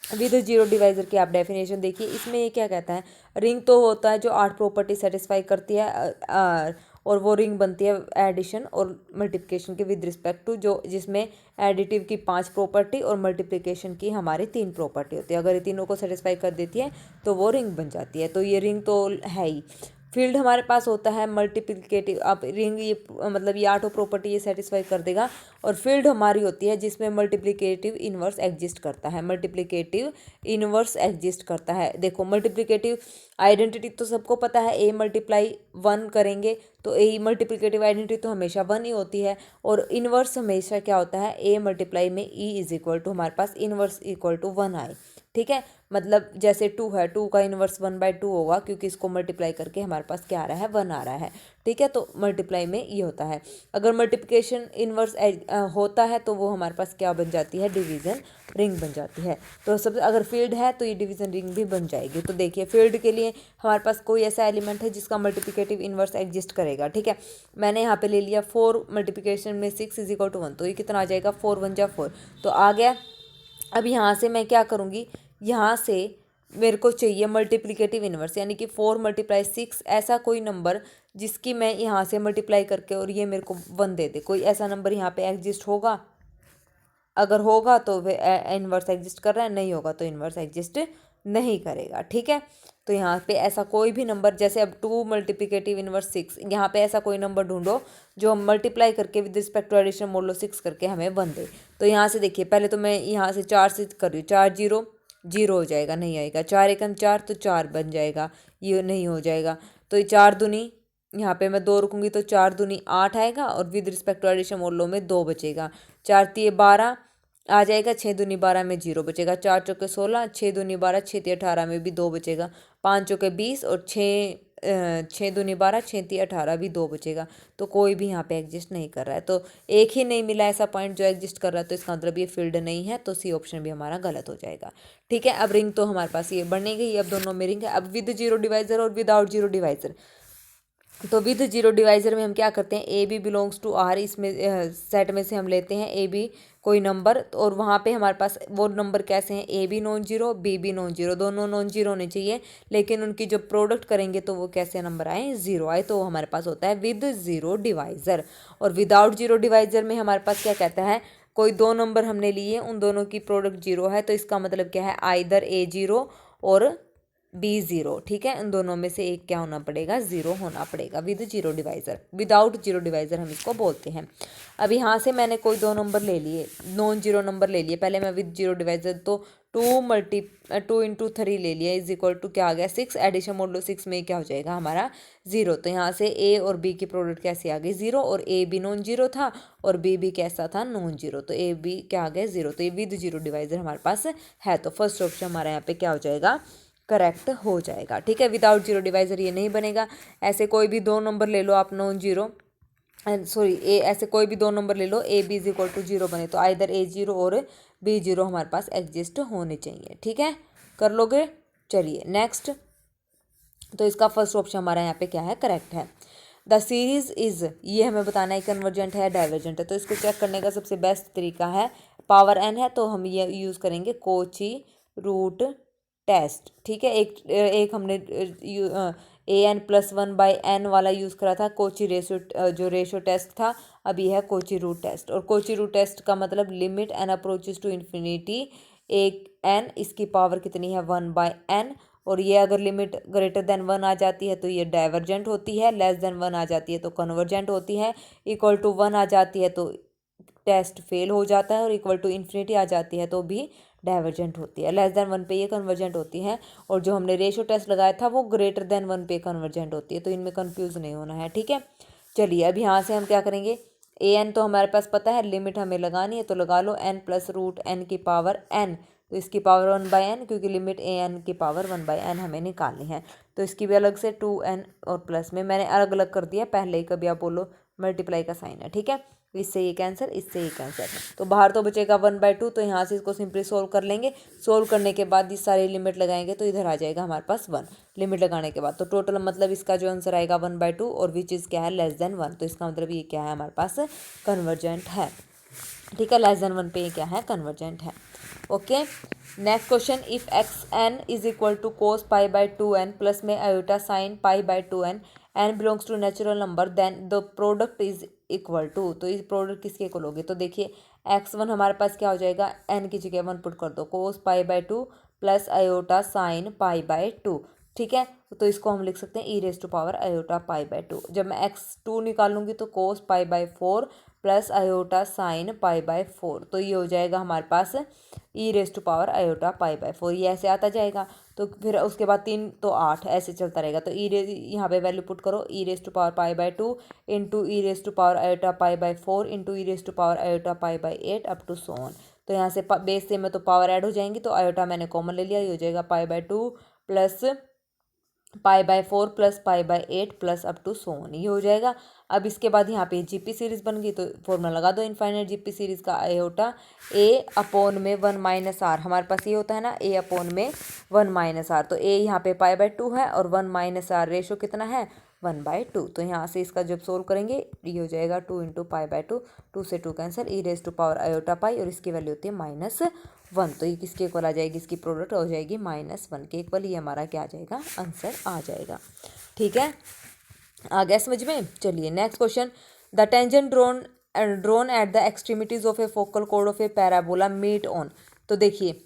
विद 0 डिवाइजर की आप डेफिनेशन देखिए, इसमें ये क्या कहता है, रिंग तो होता है जो 8 प्रॉपर्टी सेटिस्फाई करती है, और वो रिंग बनती है एडिशन और मल्टीप्लिकेशन के विद रिस्पेक्ट टू, जो जिसमें एडिटिव की 5 प्रॉपर्टी और मल्टीप्लिकेशन की हमारी 3 प्रॉपर्टी होती है, अगर ये तीनों को सेटिस्फाई कर देती है तो वो रिंग बन जाती है, तो ये रिंग तो है ही। फील्ड हमारे पास होता है मल्टीप्लिकेटिव, आप रिंग ये मतलब ये 8 प्रॉपर्टी ये सेटिस्फाई कर देगा, और फील्ड हमारी होती है जिसमें मल्टीप्लिकेटिव इन्वर्स एग्जिस्ट करता है, मल्टीप्लिकेटिव इन्वर्स एग्जिस्ट करता है। देखो मल्टीप्लिकेटिव आइडेंटिटी तो सबको पता है, a × 1 करेंगे तो a मल्टीप्लिकेटिव आइडेंटिटी तो हमेशा 1 ही होती है, और इन्वर्स हमेशा क्या होता है, a × में e इज इक्वल टू हमारे पास इन्वर्स इक्वल टू 1 आए, ठीक है, मतलब जैसे 2 है, 2 का इन्वर्स 1/2 होगा, क्योंकि इसको मल्टीप्लाई करके हमारे पास क्या आ रहा है, 1 आ रहा है, ठीक है, तो मल्टीप्लाई में ये होता है। अगर मल्टीप्लिकेशन इन्वर्स होता है तो वो हमारे पास क्या बन जाती है, डिवीज़न रिंग बन जाती है। तो सब अगर फील्ड है तो ये डिवीज़न रिंग भी बन जाएगी। तो देखिए फील्ड के लिए हमारे पास कोई ऐसा एलिमेंट है जिसका मल्टीप्लिकेटिव इन्वर्स एग्जिस्ट करेगा, ठीक है, मैंने यहाँ पे ले लिया 4 मल्टीप्लिकेशन में 6 इज इक्वल टू 1, तो ये कितना आ जाएगा, 4 1 जा 4, तो आ गया। अब यहाँ से मैं क्या करूँगी, यहाँ से मेरे को चाहिए मल्टीप्लिकेटिव इन्वर्स, यानी कि 4 × 6, ऐसा कोई नंबर जिसकी मैं यहाँ से मल्टीप्लाई करके और ये मेरे को 1 दे दे, कोई ऐसा नंबर यहाँ पे एग्जिस्ट होगा, अगर होगा तो वे इन्वर्स एग्जिस्ट कर रहा है, नहीं होगा तो इन्वर्स एग्जिस्ट नहीं करेगा, ठीक है। तो यहाँ पे ऐसा कोई भी नंबर, जैसे अब 2 मल्टीप्लिकेटिव इन्वर्स 6, यहाँ पे ऐसा कोई नंबर ढूंढो जो हम मल्टीप्लाई करके with respect to addition mod 6 करके हमें 1 दे। तो यहाँ से देखिए पहले तो मैं यहाँ से 4 से कर रही हूँ, 4 0 0 हो जाएगा, नहीं आएगा, 4 1 4 तो 4 बन जाएगा, ये नहीं हो जाएगा, तो 4 दूनी, यहाँ पे मैं 2 रुकूंगी तो 4 दूनी 8 आएगा, और with respect to addition mod में 2 बचेगा, 4 3 12 आ जाएगा, 6 दूनी 12 में 0 बचेगा, 4 चौके 16, 6 दूनी 12, 6 3 18 में भी 2 बचेगा, 5 चौके 20 और 6 दूनी 12, 6 3 18 भी 2 बचेगा, तो कोई भी यहाँ पे एग्जिस्ट नहीं कर रहा है, तो एक ही नहीं मिला ऐसा पॉइंट जो एग्जिस्ट कर रहा है, तो इसका मतलब ये फील्ड नहीं है, तो सी ऑप्शन भी हमारा गलत हो जाएगा, ठीक है। अब रिंग तो हमारे पास ये बनी गई, अब दोनों में रिंग है। अब विद 0 डिवाइजर और विदाउट 0 डिवाइजर, तो विद 0 डिवाइजर में हम क्या करते हैं, a b belongs to R, इसमें सेट में से हम लेते हैं ए बी कोई नंबर, और वहाँ पे हमारे पास वो नंबर कैसे हैं, a b non zero, b b non zero, दोनों नॉन जीरो होने चाहिए, लेकिन उनकी जो प्रोडक्ट करेंगे तो वो कैसे नंबर आए, 0 आए, तो हमारे पास होता है विद 0 डिवाइजर। और विदाउट 0 डिवाइजर में हमारे पास क्या कहता है, कोई दो नंबर हमने लिए, उन दोनों की प्रोडक्ट जीरो है, तो इसका मतलब क्या है, आइदर ए जीरो और बी जीरो। ठीक है, इन दोनों में से एक क्या होना पड़ेगा, जीरो होना पड़ेगा with zero divisor, without zero divisor हम इसको बोलते हैं। अब यहाँ से मैंने कोई दो नंबर ले लिए, नॉन जीरो नंबर ले लिए, पहले मैं विद जीरो डिवाइजर, तो 2 इंटू 3 ले लिया इज इक्वल टू क्या आ गया 6, एडिशन मोड लो 6 में क्या हो जाएगा हमारा जीरो। तो यहाँ से ए और बी की प्रोडक्ट कैसे आ गई जीरो, और ए भी नॉन जीरो था और बी भी कैसा था नॉन जीरो, तो ए बी क्या आ गया जीरो, तो ये विद जीरो डिवाइजर हमारे पास है, तो फर्स्ट ऑप्शन हमारा यहाँ पे क्या हो जाएगा, करेक्ट हो जाएगा। ठीक है, विदाउट जीरो डिवाइजर ये नहीं बनेगा। ऐसे कोई भी दो नंबर ले लो आप नॉन जीरो, सॉरी ए, ऐसे कोई भी दो नंबर ले लो, A B is equal to zero बने, तो आइदर ए जीरो और बी जीरो हमारे पास एग्जिस्ट होने चाहिए। ठीक है, कर लोगे। चलिए नेक्स्ट, तो इसका फर्स्ट ऑप्शन हमारा यहाँ पे क्या है, करेक्ट है। द सीरीज इज, ये हमें बताना है कन्वर्जेंट है डाइवर्जेंट है, तो इसको चेक करने का सबसे बेस्ट तरीका है, पावर एन है तो हम ये यूज़ करेंगे कोची रूट टेस्ट। ठीक है, एक हमने a n plus one by n वाला यूज़ करा था, कोची रेशो जो रेशो टेस्ट था, अब ये है कोची रूट टेस्ट। और कोची रूट टेस्ट का मतलब limit n approaches to infinity, एक एन इसकी पावर कितनी है 1/n, और ये अगर लिमिट ग्रेटर देन 1 आ जाती है तो ये डाइवर्जेंट होती है, लेस देन 1 आ जाती है तो कन्वर्जेंट होती है, इक्वल टू 1 आ जाती है तो टेस्ट फेल हो जाता है, और इक्वल टू इन्फिनिटी आ जाती है तो भी डाइवर्जेंट होती है, लेस देन 1 पे ये कन्वर्जेंट होती है, और जो हमने रेशो टेस्ट लगाया था वो ग्रेटर देन 1 पे कन्वर्जेंट होती है, तो इनमें कन्फ्यूज़ नहीं होना है। ठीक है, चलिए अब यहाँ से हम क्या करेंगे, ए एन तो हमारे पास पता है, लिमिट हमें लगानी है तो लगा लो एन प्लस रूट एन की पावर एन, तो इसकी पावर 1/n, क्योंकि लिमिट ए एन की पावर 1/n हमें निकालनी है, तो इसकी भी अलग से 2n, और प्लस में मैंने अलग अलग कर दिया पहले ही, कभी आप बोलो मल्टीप्लाई का साइन है। ठीक है, इससे ये कैंसर, इससे ये कैंसर, तो बाहर तो बचेगा 1/2, तो यहाँ से इसको सिंपली सोल्व कर लेंगे। सोल्व करने के बाद ये सारी लिमिट लगाएंगे तो इधर आ जाएगा हमारे पास 1, लिमिट लगाने के बाद, तो टोटल मतलब इसका जो आंसर आएगा 1/2, और विच इज़ क्या है लेस देन 1, तो इसका मतलब ये क्या है हमारे पास कन्वर्जेंट है। ठीक है, लेस देन 1 पे ये क्या है कन्वर्जेंट है। Okay, next question, if x n is equal to cos π/2n plus में iota sine π/2n, n belongs to natural number, then the product is equal to, तो इस प्रोडक्ट किसके इक्वल होगी, तो देखिए x1 हमारे पास क्या हो जाएगा, n की जगह 1 पुट कर दो, कोस π/2 प्लस आयोटा साइन π/2। ठीक है, तो इसको हम लिख सकते हैं ई रेज टू पावर आयोटा π/2। जब मैं x2 निकालूंगी तो कोस π/4 प्लस आयोटा साइन π/4, तो ये हो जाएगा हमारे पास ई रेज टू पावर आयोटा π/4, ये ऐसे आता जाएगा, तो फिर उसके बाद 3 तो 8 ऐसे चलता रहेगा, तो ई रेज यहाँ पे वैल्यू पुट करो, e raise to power π/2 into e raise to power iota π/4 into e raise to power iota π/8 up to so on. तो यहाँ से बेस से में तो पावर ऐड हो जाएंगी, तो आयोटा मैंने कॉमन ले लिया, ये हो जाएगा π/2 plus π/4 plus π/8 plus up to so on, ये हो जाएगा। अब इसके बाद यहाँ पे जीपी सीरीज बन गई, तो फॉर्मूला लगा दो इनफाइनाइट जीपी सीरीज का, आयोटा ए अपॉन में 1 माइनस आर, हमारे पास ये होता है ना ए अपॉन में 1 माइनस आर, तो ए यहाँ पे π/2 है और 1 माइनस आर रेशो कितना है 1/2, तो यहाँ से इसका जब सोल्व करेंगे ये हो जाएगा 2 इंटू π/2, 2 से 2 cancel, e raise to power iota pi, और इसकी वैल्यू होती है -1, तो ये किसके इक्वल आ जाएगी, इसकी प्रोडक्ट हो जाएगी -1 के इक्वल, ये हमारा क्या आ जाएगा आंसर आ जाएगा। ठीक है, आ गया समझ में। चलिए next question, the tangent drawn at the extremities of a focal कोड of a parabola meet on, तो देखिए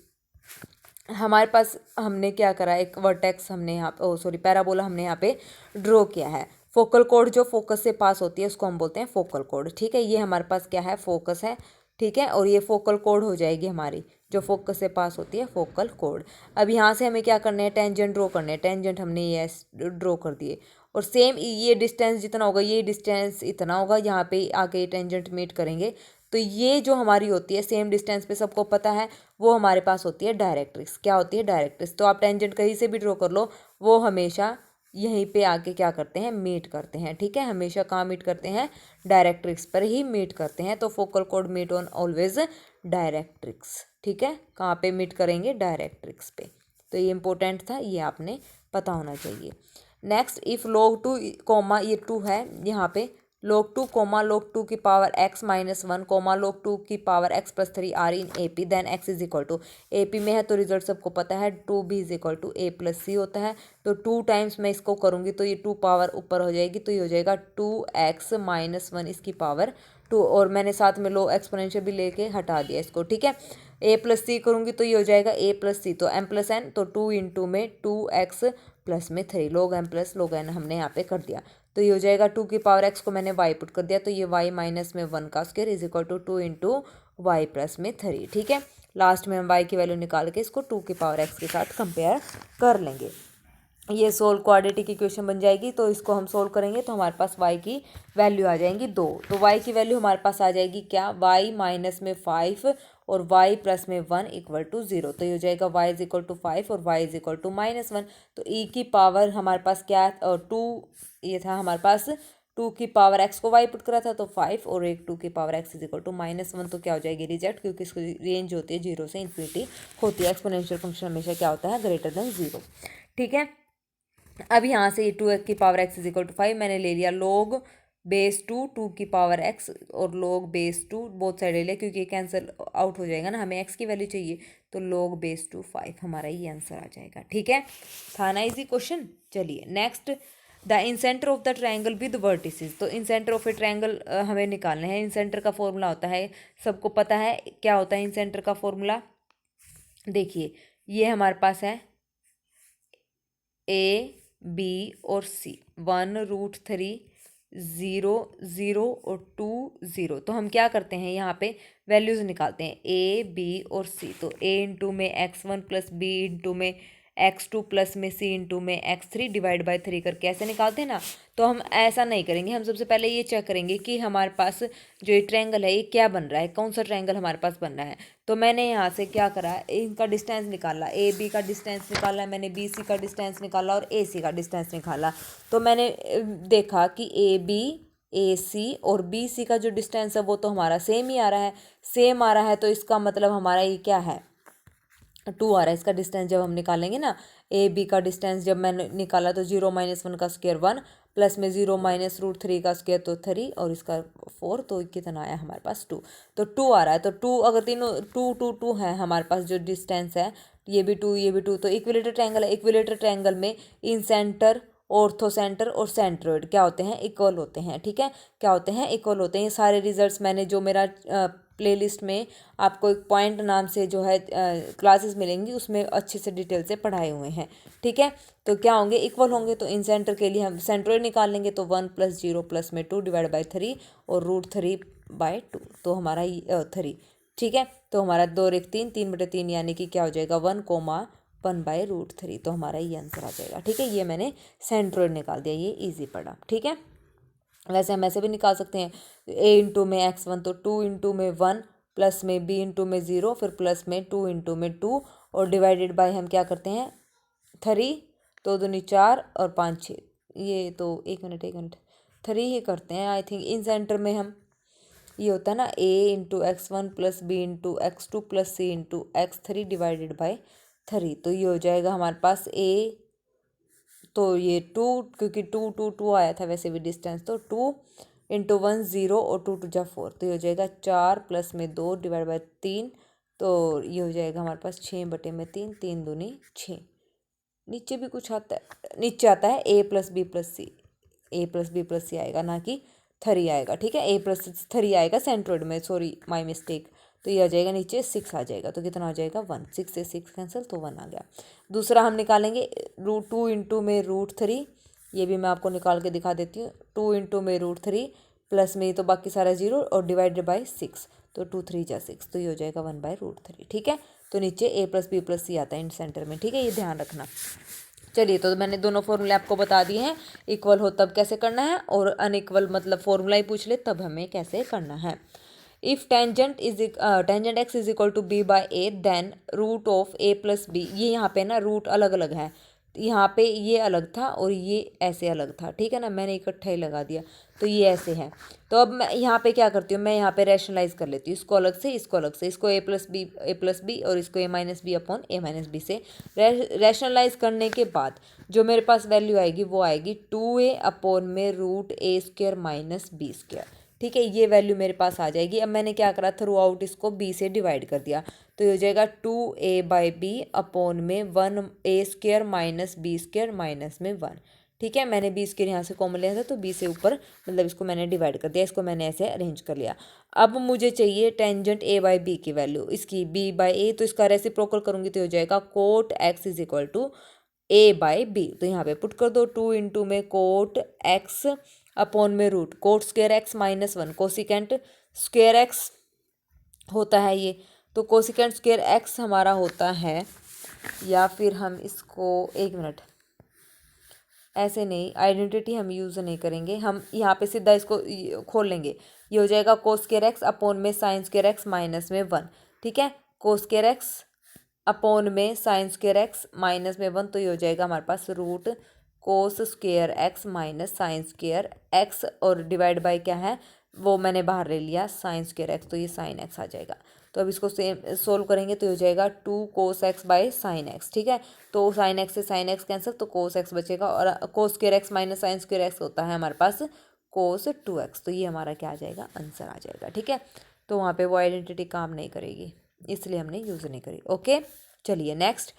हमारे पास हमने क्या करा, एक वर्टेक्स हमने यहाँ पे सॉरी पैराबोला हमने यहाँ पे ड्रॉ किया है, फोकल कोड जो फोकस से पास होती है उसको हम बोलते हैं फोकल कोड। ठीक है, ये हमारे पास क्या है फोकस है, ठीक है, और ये फोकल कोड हो जाएगी हमारी जो फोकस से पास होती है फोकल कोड। अब यहाँ से हमें क्या करना है, टेंजेंट ड्रॉ करने हैं, टेंजेंट हमने ये ड्रॉ कर दिए, और सेम ये डिस्टेंस जितना होगा ये डिस्टेंस इतना होगा, यहाँ पे आके टेंजेंट मीट करेंगे, तो ये जो हमारी होती है सेम डिस्टेंस पे सबको पता है वो हमारे पास होती है डायरेक्ट्रिक्स। क्या होती है डायरेक्ट्रिक्स, तो आप टेंजेंट कहीं से भी ड्रॉ कर लो, वो हमेशा यहीं पे आके क्या करते हैं मीट करते हैं। ठीक है, हमेशा कहाँ मीट करते हैं, डायरेक्ट्रिक्स पर ही मीट करते हैं, तो फोकल कोड मीट ऑन ऑलवेज डायरेक्ट्रिक्स। ठीक है, कहाँ पे मीट करेंगे, डायरेक्ट्रिक्स पे, तो ये इंपॉर्टेंट था, ये आपने पता होना चाहिए। नेक्स्ट, इफ log 2 कोमा ये 2 है यहाँ पे, log 2 कोमा log 2 की पावर x -1 कोमा log 2 की power x + 3 are in A P, then x is equal to, A P में है तो रिजल्ट सबको पता है 2b is equal to a + c होता है, तो 2 टाइम्स मैं इसको करूँगी तो ये 2 पावर ऊपर हो जाएगी, तो ये हो जाएगा 2x - 1 इसकी पावर टू, और मैंने साथ में लो एक्सपोनेंशियल भी लेके हटा दिया इसको, ठीक है। ए प्लस सी करूँगी तो ये हो जाएगा ए प्लस सी, तो एम प्लस एन, तो 2 इंटू में 2x प्लस में 3, log m plus log n हमने यहाँ पे कर दिया। तो ये हो जाएगा 2 की पावर x को मैंने y पुट कर दिया, तो ये y माइनस में 1 का square is equal to 2 into y plus में 3, ठीक है। लास्ट में हम y की वैल्यू निकाल के इसको 2 की पावर x के साथ कंपेयर कर लेंगे। ये सोल्व क्वाड्रेटिक इक्वेशन बन जाएगी। तो इसको हम सोल्व करेंगे तो हमारे पास y की वैल्यू आ जाएंगी 2, तो y की वैल्यू हमारे पास आ जाएगी क्या, y माइनस में 5 और y प्लस में 1 इक्वल टू 0। तो ये हो जाएगा y इज इक्वल टू 5 और y इज इक्वल टू -1। तो e की पावर हमारे पास क्या, 2 ये था हमारे पास, 2 की पावर x को y पुट करा था तो 5 और एक 2 की power x is equal to -1, तो क्या हो जाएगी रिजेक्ट, क्योंकि इसको रेंज होती है 0 से इन्फिनिटी होती है। एक्सपोनेंशियल फंक्शन हमेशा क्या होता है, ग्रेटर देन 0, ठीक है। अब यहाँ से ये 2 की power x is equal to 5 मैंने ले लिया, log बेस 2 की पावर x और log बेस 2 बोथ साइड ले लिया, क्योंकि ये कैंसिल आउट हो जाएगा ना, हमें x की वैल्यू चाहिए, तो log बेस 2 5 हमारा ये आंसर आ जाएगा, ठीक है। था ना इजी क्वेश्चन। चलिए next, the in centre of the triangle with vertices. तो इन सेंटर ऑफ ए ट्राइंगल हमें निकालना है। इन सेंटर का फॉर्मूला होता है, सबको पता है क्या होता है इन सेंटर का फॉर्मूला। देखिए ये हमारे पास है ए बी और सी, 1√3 0 0 और 2 0। तो हम क्या करते हैं यहाँ पे वैल्यूज़ निकालते हैं ए बी और सी। तो a इंटू में x1 प्लस बी इंटू में x2 प्लस में c इंटू में x3 डिवाइड बाय 3 करके ऐसे निकालते हैं ना। तो हम ऐसा नहीं करेंगे, हम सबसे पहले ये चेक करेंगे कि हमारे पास जो ये ट्रायंगल है ये क्या बन रहा है, कौन सा ट्रायंगल हमारे पास बन रहा है। तो मैंने यहाँ से क्या करा, इनका डिस्टेंस निकाला, ए बी का डिस्टेंस निकाला मैंने, बी सी का डिस्टेंस निकाला और ए सी का डिस्टेंस निकाला। तो मैंने देखा कि ए बी ए सी और बी सी का जो डिस्टेंस है वो तो हमारा सेम ही आ रहा है, सेम आ रहा है, तो इसका मतलब हमारा ये क्या है, 2 आ रहा है। इसका डिस्टेंस जब हम निकालेंगे ना, ए बी का डिस्टेंस जब मैंने निकाला तो 0 - 1 का स्क्वायर 1 प्लस में 0 - √3 का स्क्वायर तो 3 और इसका 4, तो कितना आया हमारे पास 2। तो 2 आ रहा है। तो 2 अगर तीनों 2 2 2 है हमारे पास जो डिस्टेंस है, ये भी 2 ये भी 2, तो इक्विलेटर ट्रायंगल है। इक्विलेटर ट्रायंगल में इन सेंटर, ऑर्थो सेंटर और सेंट्रोइड क्या होते हैं, इक्वल होते हैं, ठीक है। क्या होते हैं, इक्वल होते हैं। ये सारे रिजल्ट्स मैंने जो मेरा प्लेलिस्ट में आपको एक पॉइंट नाम से जो है क्लासेस मिलेंगी, उसमें अच्छे से डिटेल से पढ़ाए हुए हैं, ठीक है। तो क्या होंगे, इक्वल होंगे। तो इन सेंटर के लिए हम सेंट्रोइड निकाल लेंगे, तो 1 + 0 प्लस में 2 डिवाइड बाई 3 और √3/2, तो हमारा 3, ठीक है। तो हमारा 2 1 3 3/3 यानी कि क्या हो जाएगा 1,1/√3, तो हमारा ये आंसर आ जाएगा, ठीक है। ये मैंने सेंट्रोइड निकाल दिया, ये ईजी पड़ा, ठीक है। वैसे हम ऐसे भी निकाल सकते हैं, a इंटू में x1 तो 2 इंटू में 1 प्लस में b इंटू में 0 फिर प्लस में 2 इंटू में 2 और डिवाइडेड बाय हम क्या करते हैं 3, तो 2 × 4 और 5 6, ये तो एक मिनट 3 ही करते हैं आई थिंक। इन सेंटर में हम ये होता है ना a into x1 plus b into x2 plus c into x3 divided by 3, तो ये हो जाएगा हमारे पास a, तो ये 2 क्योंकि 2 2 2 आया था वैसे भी डिस्टेंस, तो 2 इंटू 1 0 और 2 2 जा 4, तो ये हो जाएगा 4 प्लस में 2 डिवाइड बाय 3, तो ये हो जाएगा हमारे पास 6/3, 3 दूनी 6। नीचे भी कुछ आता है, नीचे आता है a + b + c, a + b + c आएगा, ना कि 3 आएगा, ठीक है। a + 3 आएगा सेंट्रोइड में, सॉरी माई मिस्टेक। तो ये आ जाएगा नीचे 6 आ जाएगा, तो कितना हो जाएगा 1, 6 से 6 कैंसिल, तो 1 आ गया। दूसरा हम निकालेंगे √2 इंटू में √3, ये भी मैं आपको निकाल के दिखा देती हूँ। 2 इंटू में √3 प्लस में तो बाकी सारा 0 और डिवाइडेड बाय 6, तो 2 3 जा 6, तो ये हो जाएगा 1/√3, ठीक है। तो नीचे a + b + c आता है इन सेंटर में, ठीक है, ये ध्यान रखना। चलिए, तो मैंने दोनों फॉर्मूले आपको बता दिए हैं, इक्वल हो तब कैसे करना है और अनइक्वल मतलब फॉर्मूला ही पूछ ले तब हमें कैसे करना है। If tangent x is equal to b by a then root of a + b, ये यहाँ पे ना रूट अलग अलग है, यहाँ पे ये अलग था और ये ऐसे अलग था, ठीक है ना, मैंने इकट्ठा ही लगा दिया, तो ये ऐसे है। तो अब मैं यहाँ पे क्या करती हूँ, मैं यहाँ पे रैशनलाइज कर लेती हूँ, इसको अलग से इसको अलग से, इसको a + b और इसको a - b से रैशनलाइज करने के बाद जो मेरे पास वैल्यू आएगी वो आएगी 2a/√a² - b², ठीक है। ये वैल्यू मेरे पास आ जाएगी। अब मैंने क्या करा, थ्रू आउट इसको b से डिवाइड कर दिया, तो ये हो जाएगा 2a/b / में 1a² - b² - 1, ठीक है, मैंने 20 के यहाँ से कॉमन लिया था तो 20 से ऊपर मतलब इसको मैंने डिवाइड कर दिया, इसको मैंने ऐसे अरेंज कर लिया। अब मुझे चाहिए टेंजेंट ए बाई बी की वैल्यू, इसकी बी बाई ए, तो इसका रेसिप्रोकल करूँगी तो हो जाएगा cot x is equal to a by b. तो यहाँ पे पुट कर दो 2 इंटू में कोट एक्स अपॉन में root cot square x minus 1 cosecant square x होता है ये, तो कोसिकेंट स्क्वेयर एक्स हमारा होता है, या फिर हम इसको एक मिनट ऐसे नहीं, आइडेंटिटी हम यूज़ नहीं करेंगे, हम यहाँ पे सीधा इसको खोल लेंगे। ये हो जाएगा कोस स्क्वायर एक्स अपॉन में साइन स्क्वायर एक्स माइनस में 1। ठीक है, कोस स्क्वायर एक्स अपॉन में साइन स्क्वायर एक्स माइनस में 1, तो ये हो जाएगा हमारे पास root cos square x minus sine square x, और डिवाइड बाय क्या है वो मैंने बाहर ले लिया साइन स्क्वायर एक्स, तो ये साइन एक्स आ जाएगा। तो अब इसको सेम सोल्व करेंगे तो हो जाएगा 2 cos x by sine x. ठीक है, तो साइन एक्स से साइन एक्स कैंसिल, तो कोस एक्स बचेगा, और कोस square x minus sine square x होता है हमारे पास कोस 2x, तो ये हमारा क्या आ जाएगा, आंसर आ जाएगा। ठीक है, तो वहाँ पे वो आइडेंटिटी काम नहीं करेगी, इसलिए हमने यूज़ नहीं करी। ओके, चलिए next,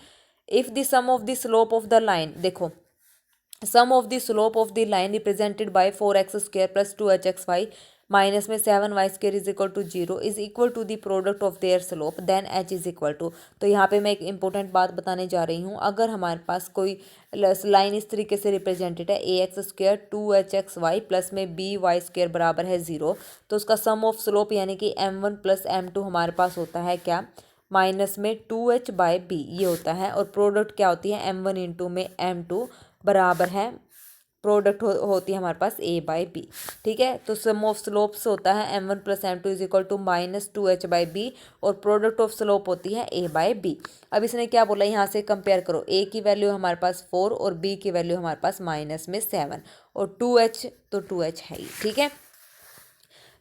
if the sum of the slope of the line, देखो sum of the slope of the line represented by 4x square plus 2hxy minus में 7y square is equal to 0 is equal to the product of their slope, then h is equal to. तो यहाँ पे मैं एक important बात बताने जा रही हूँ, अगर हमारे पास कोई लाइन इस तरीके से रिप्रेजेंटेड है ax स्क्वायर 2hxy प्लस में by स्क्वायर बराबर है 0, तो उसका सम ऑफ स्लोप यानी कि m1 प्लस m2 हमारे पास होता है क्या, माइनस में 2h बाई बी ये होता है, और प्रोडक्ट क्या होती है m1 इंटू में m2 बराबर है, प्रोडक्ट होती है हमारे पास a बाई बी। ठीक है, तो सम ऑफ स्लोप्स होता है m1 plus m2 is equal to minus 2h by b, और प्रोडक्ट ऑफ स्लोप होती है a बाई बी। अब इसने क्या बोला, यहाँ से कंपेयर करो, a की वैल्यू हमारे पास 4 और b की वैल्यू हमारे पास माइनस में 7, और 2h तो 2h है ही। ठीक है,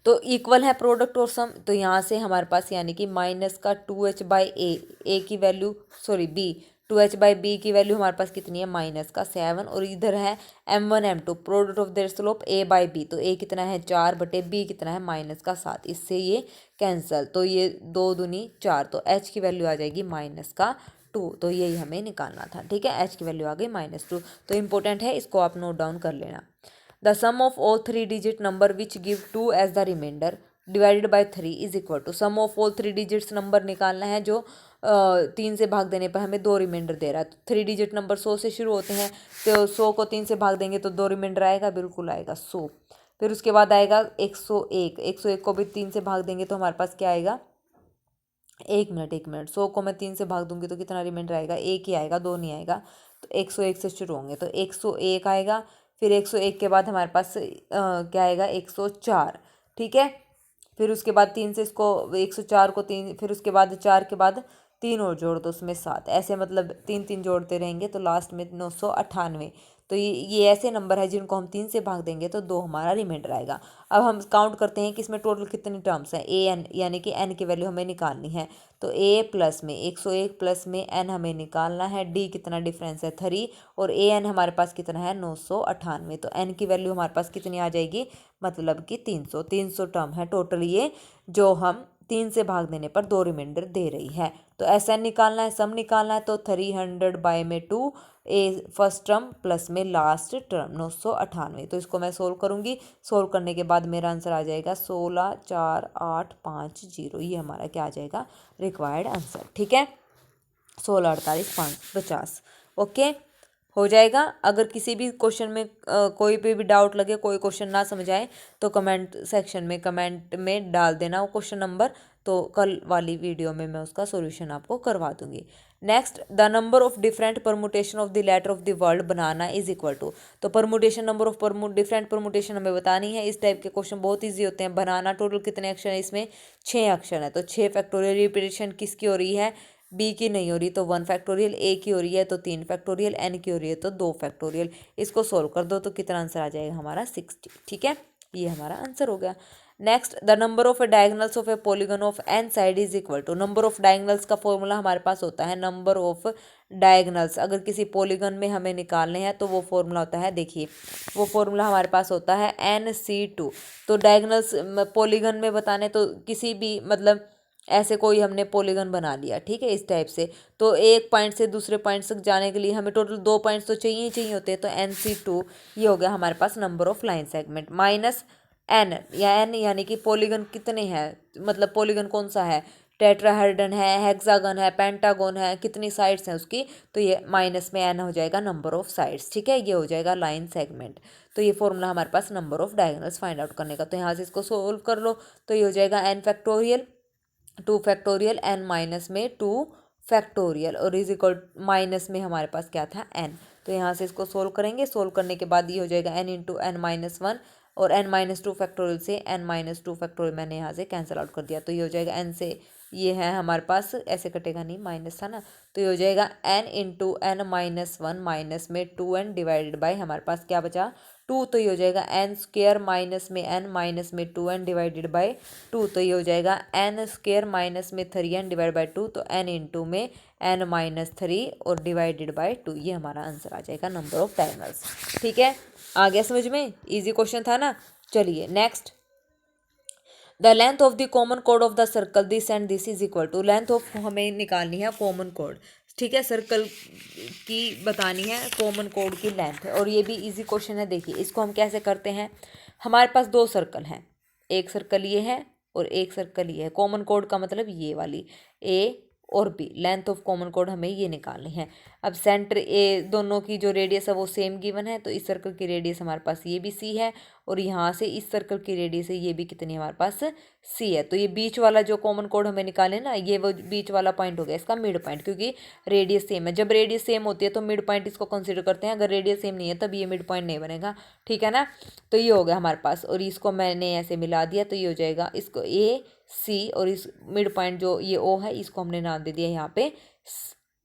तो इक्वल है प्रोडक्ट और सम, तो यहाँ से हमारे पास यानी कि माइनस का 2h बाई ए की value sorry b 2h by b की वैल्यू हमारे पास कितनी है, माइनस का 7, और इधर है m1 m2 product of their slope a by b, तो a कितना है 4 बटे b कितना है माइनस का 7, इससे ये कैंसिल, तो ये 2 दूनी 4, तो h की वैल्यू आ जाएगी माइनस का 2, तो यही हमें निकालना था। ठीक है, h की वैल्यू आ गई -2, तो इंपॉर्टेंट है, इसको आप नोट डाउन कर लेना। The sum of all 3 digit number which give 2 as the remainder divided by 3 is equal to, sum of all 3 digits number निकालना है जो 3 से भाग देने पर हमें 2 रिमाइंडर दे रहा है। तो 3 डिजिट नंबर 100 से शुरू होते हैं, तो 100 को 3 से भाग देंगे तो 2 रिमाइंडर आएगा, बिल्कुल आएगा 100। फिर उसके बाद आएगा 101, 101 को भी 3 से भाग देंगे तो हमारे पास क्या आएगा, एक मिनट 100 को मैं 3 से भाग दूंगी तो कितना रिमाइंडर आएगा, 1 ही आएगा, 2 नहीं आएगा, तो 101 से शुरू होंगे तो 101 आएगा, फिर 101 के बाद हमारे पास क्या आएगा 104। ठीक है, फिर उसके बाद 3 से इसको 104 को 3, फिर उसके बाद 4 के बाद 3 और जोड़ दो उसमें 7, ऐसे मतलब 3 3 जोड़ते रहेंगे तो लास्ट में 998। तो ये ऐसे नंबर है जिनको हम 3 से भाग देंगे तो 2 हमारा रिमाइंडर आएगा। अब हम काउंट करते हैं कि इसमें टोटल कितनी टर्म्स हैं, ए एन यानी कि एन की वैल्यू हमें निकालनी है, तो ए प्लस में 101 प्लस में एन हमें निकालना है, डी कितना डिफरेंस है 3, और ए एन हमारे पास कितना है 998, तो एन की वैल्यू हमारे पास कितनी आ जाएगी, मतलब कि 300 टर्म है टोटल ये, जो हम 3 से भाग देने पर 2 रिमाइंडर दे रही है। तो एस एन निकालना है, सम निकालना है, तो 300 बाय में 2 ए फर्स्ट टर्म प्लस में लास्ट टर्म 998, तो इसको मैं सोल्व करूंगी, सोल्व करने के बाद मेरा आंसर आ जाएगा 164850, ये हमारा क्या आ जाएगा रिक्वायर्ड आंसर। ठीक है, 164850 ओके हो जाएगा। अगर किसी भी क्वेश्चन में कोई पे भी डाउट लगे, कोई क्वेश्चन ना समझ आए तो कमेंट सेक्शन में कमेंट में डाल देना वो क्वेश्चन नंबर, तो कल वाली वीडियो में मैं उसका सॉल्यूशन आपको करवा दूंगी। Next, the number of different permutation of the letter of the word banana is equal to, तो permutation number of different permutation हमें बतानी है। इस टाइप के क्वेश्चन बहुत ईजी होते हैं। बनाना टोटल कितने अक्षर है इसमें, 6 अक्षर है, तो 6 फैक्टोरियल। रिपीटेशन किसकी हो रही है, बी की नहीं हो रही तो 1 फैक्टोरियल, ए की हो रही है तो 3 फैक्टोरियल, एन की हो रही है तो 2 फैक्टोरियल। इसको सोल्व कर दो तो कितना आंसर आ जाएगा हमारा 60। ठीक है, ये हमारा आंसर हो गया। Next, the number of diagonals of a polygon of n side is equal to, number of diagonals का फॉर्मूला हमारे पास होता है नंबर ऑफ डायगोनल्स। अगर किसी पॉलीगन में हमें निकालने हैं तो वो फॉर्मूला होता है, देखिए वो फॉर्मूला हमारे पास होता है NC2। तो डायगोनल्स पॉलीगन में बताने तो किसी भी मतलब ऐसे कोई हमने पॉलीगन बना लिया, ठीक है, इस टाइप से। तो एक पॉइंट से दूसरे पॉइंट तक जाने के लिए हमें टोटल 2 पॉइंट्स तो चाहिए ही चाहिए होते हैं। तो NC2 ये हो गया हमारे पास number of line segment, minus N या N यानी कि पॉलीगन कितने हैं, मतलब पॉलीगन कौन सा है, टेट्राहेड्रन है, हेक्सागन है, पेंटागन है, कितनी साइड्स हैं उसकी, तो ये माइनस में N हो जाएगा नंबर ऑफ साइड्स, ठीक है, ये हो जाएगा लाइन सेगमेंट। तो ये फॉर्मूला हमारे पास number of diagonals find out करने का। तो यहाँ से इसको सोल्व कर लो, तो ये हो जाएगा N factorial 2 factorial N minus में 2 फैक्टोरियल और इज इक्वल माइनस में हमारे पास क्या था N। तो यहाँ से इसको सोल्व करेंगे, सोल्व करने के बाद ये हो जाएगा N इंटू N माइनस 1 और N माइनस 2 फैक्टोरियल से N माइनस 2 फैक्टोरियल मैंने यहाँ से कैंसिल आउट कर दिया। तो ये हो जाएगा N से, ये है हमारे पास, ऐसे कटेगा नहीं, माइनस था ना, तो ये हो जाएगा N into N minus 1 minus में 2N डिवाइडेड बाई हमारे पास क्या बचा 2। तो ये हो जाएगा N स्क्वेयर माइनस में N माइनस में 2N डिवाइडेड बाई 2। तो ये हो जाएगा N स्क्वेयर माइनस में 3N डिवाइड बाई 2। तो N इंटू में N माइनस 3 और डिवाइडेड बाई 2, ये हमारा आंसर आ जाएगा नंबर ऑफ डायगोनल्स। ठीक है, आ गया समझ में, इजी क्वेश्चन था ना। चलिए next, the length of the common कोड of the circle this and this is equal to, length of हमें निकालनी है कॉमन कोड, ठीक है, सर्कल की बतानी है कॉमन कोड की लेंथ है, और ये भी इजी क्वेश्चन है। देखिए इसको हम कैसे करते हैं, हमारे पास 2 सर्कल हैं, एक सर्कल ये है और एक सर्कल ये है। कॉमन कोड का मतलब ये वाली A और B, length of common code हमें ये निकालनी है। अब सेंटर ए दोनों की जो रेडियस है वो सेम गिवन है, तो इस सर्कल की रेडियस हमारे पास ये भी C है और यहाँ से इस सर्कल की रेडियस है ये भी कितनी हमारे पास C है। तो ये बीच वाला जो कॉमन कोड हमें निकाले ना, ये वो बीच वाला पॉइंट हो गया इसका मिड पॉइंट, क्योंकि रेडियस सेम है। जब रेडियस सेम होती है तो मिड पॉइंट इसको कंसिडर करते हैं, अगर रेडियस सेम नहीं है तब ये मिड पॉइंट नहीं बनेगा, ठीक है ना। तो ये हो गया हमारे पास, और इसको मैंने ऐसे मिला दिया, तो ये हो जाएगा इसको A C और इस मिड पॉइंट जो ये O है इसको हमने नाम दे दिया यहाँ पे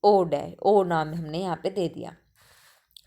O नाम हमने यहाँ पे दे दिया,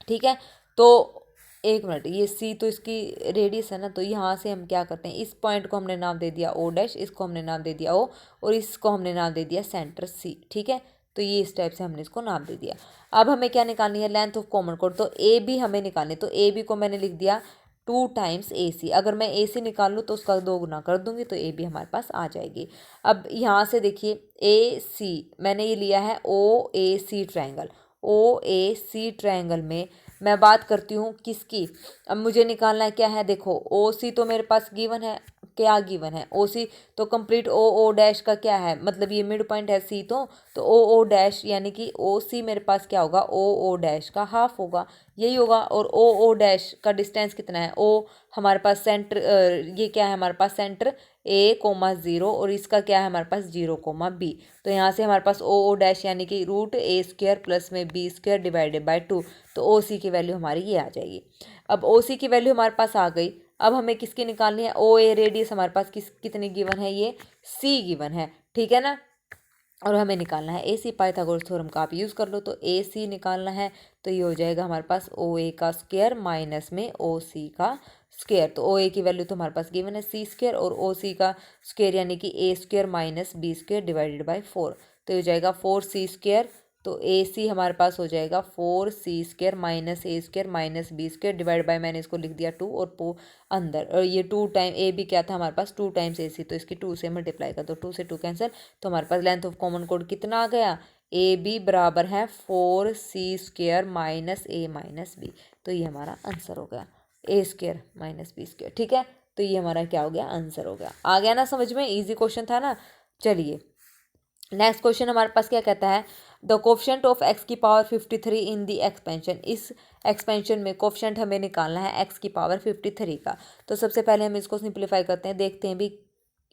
ठीक है। तो एक मिनट, ये C तो इसकी रेडियस है ना, तो यहाँ से हम क्या करते हैं, इस पॉइंट को हमने नाम दे दिया O', इसको हमने नाम दे दिया O और इसको हमने नाम दे दिया सेंटर C, ठीक है। तो ये इस टाइप से हमने इसको नाम दे दिया। अब हमें क्या निकालनी है, लेंथ ऑफ कॉमन कोड। तो ए बी हमें निकालनी, तो ए बी को मैंने लिख दिया 2 टाइम्स AC। अगर मैं AC निकाल लूँ तो उसका 2 गुना कर दूंगी तो AB हमारे पास आ जाएगी। अब यहाँ से देखिए AC मैंने ये लिया है OAC ट्रायंगल, OAC ट्रायंगल में मैं बात करती हूँ किसकी, अब मुझे निकालना है क्या है, देखो OC तो मेरे पास गिवन है, क्या गिवन है OC, तो कंप्लीट O डैश का क्या है, मतलब ये मिड पॉइंट है C, तो O डैश यानी कि OC मेरे पास क्या होगा, O डैश का हाफ होगा, यही होगा। और O डैश का डिस्टेंस कितना है, O हमारे पास सेंटर, ये क्या है हमारे पास सेंटर A,0 और इसका क्या है हमारे पास 0,B। तो यहाँ से हमारे पास O डैश यानी कि √A² प्लस में B² डिवाइडेड बाई 2। तो OC की वैल्यू हमारी ये आ जाएगी। अब OC की वैल्यू हमारे पास आ गई, अब हमें किसकी निकालनी है, OA रेडियस हमारे पास कितनी गिवन है, ये C गिवन है, ठीक है ना। और हमें निकालना है AC, पाइथागोरस थ्योरम का आप यूज़ कर लो। तो AC निकालना है, तो ये हो जाएगा हमारे पास OA का स्क्वायर माइनस में OC का स्क्वायर। तो OA की वैल्यू तो हमारे पास गिवन है C² और OC का स्क्वायर यानी कि A² minus B² divided by 4। तो ये हो जाएगा 4C²। तो AC हमारे पास हो जाएगा 4C² minus A² minus B² divide by, मैंने इसको लिख दिया 2 और अंदर, और ये 2 टाइम A भी क्या था हमारे पास 2 टाइम्स AC, तो इसकी 2 से मल्टीप्लाई कर दो, 2 से 2 कैंसिल। तो हमारे पास लेंथ ऑफ कॉमन कोड कितना आ गया, AB बराबर है 4C² minus A minus B। तो ये हमारा आंसर हो गया A² माइनस B², ठीक है। तो ये हमारा क्या हो गया, आंसर हो गया। आ गया ना समझ में, इजी क्वेश्चन था ना। चलिए नेक्स्ट क्वेश्चन हमारे पास क्या कहता है, द कोफिशिएंट ऑफ x की पावर 53 इन द एक्सपेंशन। इस एक्सपेंशन में कोफिशिएंट हमें निकालना है x की पावर 53 का। तो सबसे पहले हम इसको सिंप्लीफाई करते हैं, देखते हैं भी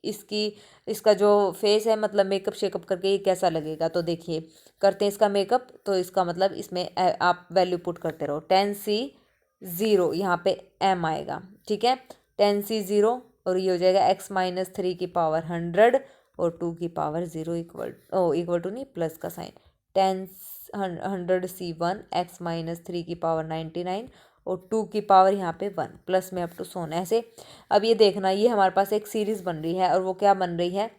इसका जो फेस है, मतलब मेकअप शेकअप करके ये कैसा लगेगा। तो देखिए करते हैं इसका मेकअप, तो इसका मतलब इसमें आप वैल्यू पुट करते रहो, 10C0 यहाँ पे m आएगा, ठीक है, 10C0 और ये हो जाएगा x माइनस 3 की पावर 100 और 2 की पावर 0 इक्वल टू नहीं प्लस का साइन, 100C1 x माइनस 3 की पावर 99 और 2 की पावर यहाँ पे 1 प्लस में अप टू सोन ऐसे। अब ये देखना, ये हमारे पास एक सीरीज़ बन रही है और वो क्या बन रही है,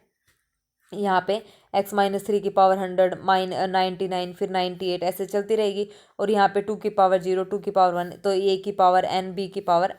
यहाँ पे x माइनस 3 की पावर 100 99 फिर 98 ऐसे चलती रहेगी, और यहाँ पे 2 की पावर 0 2 की पावर 1, तो a की पावर n b की पावर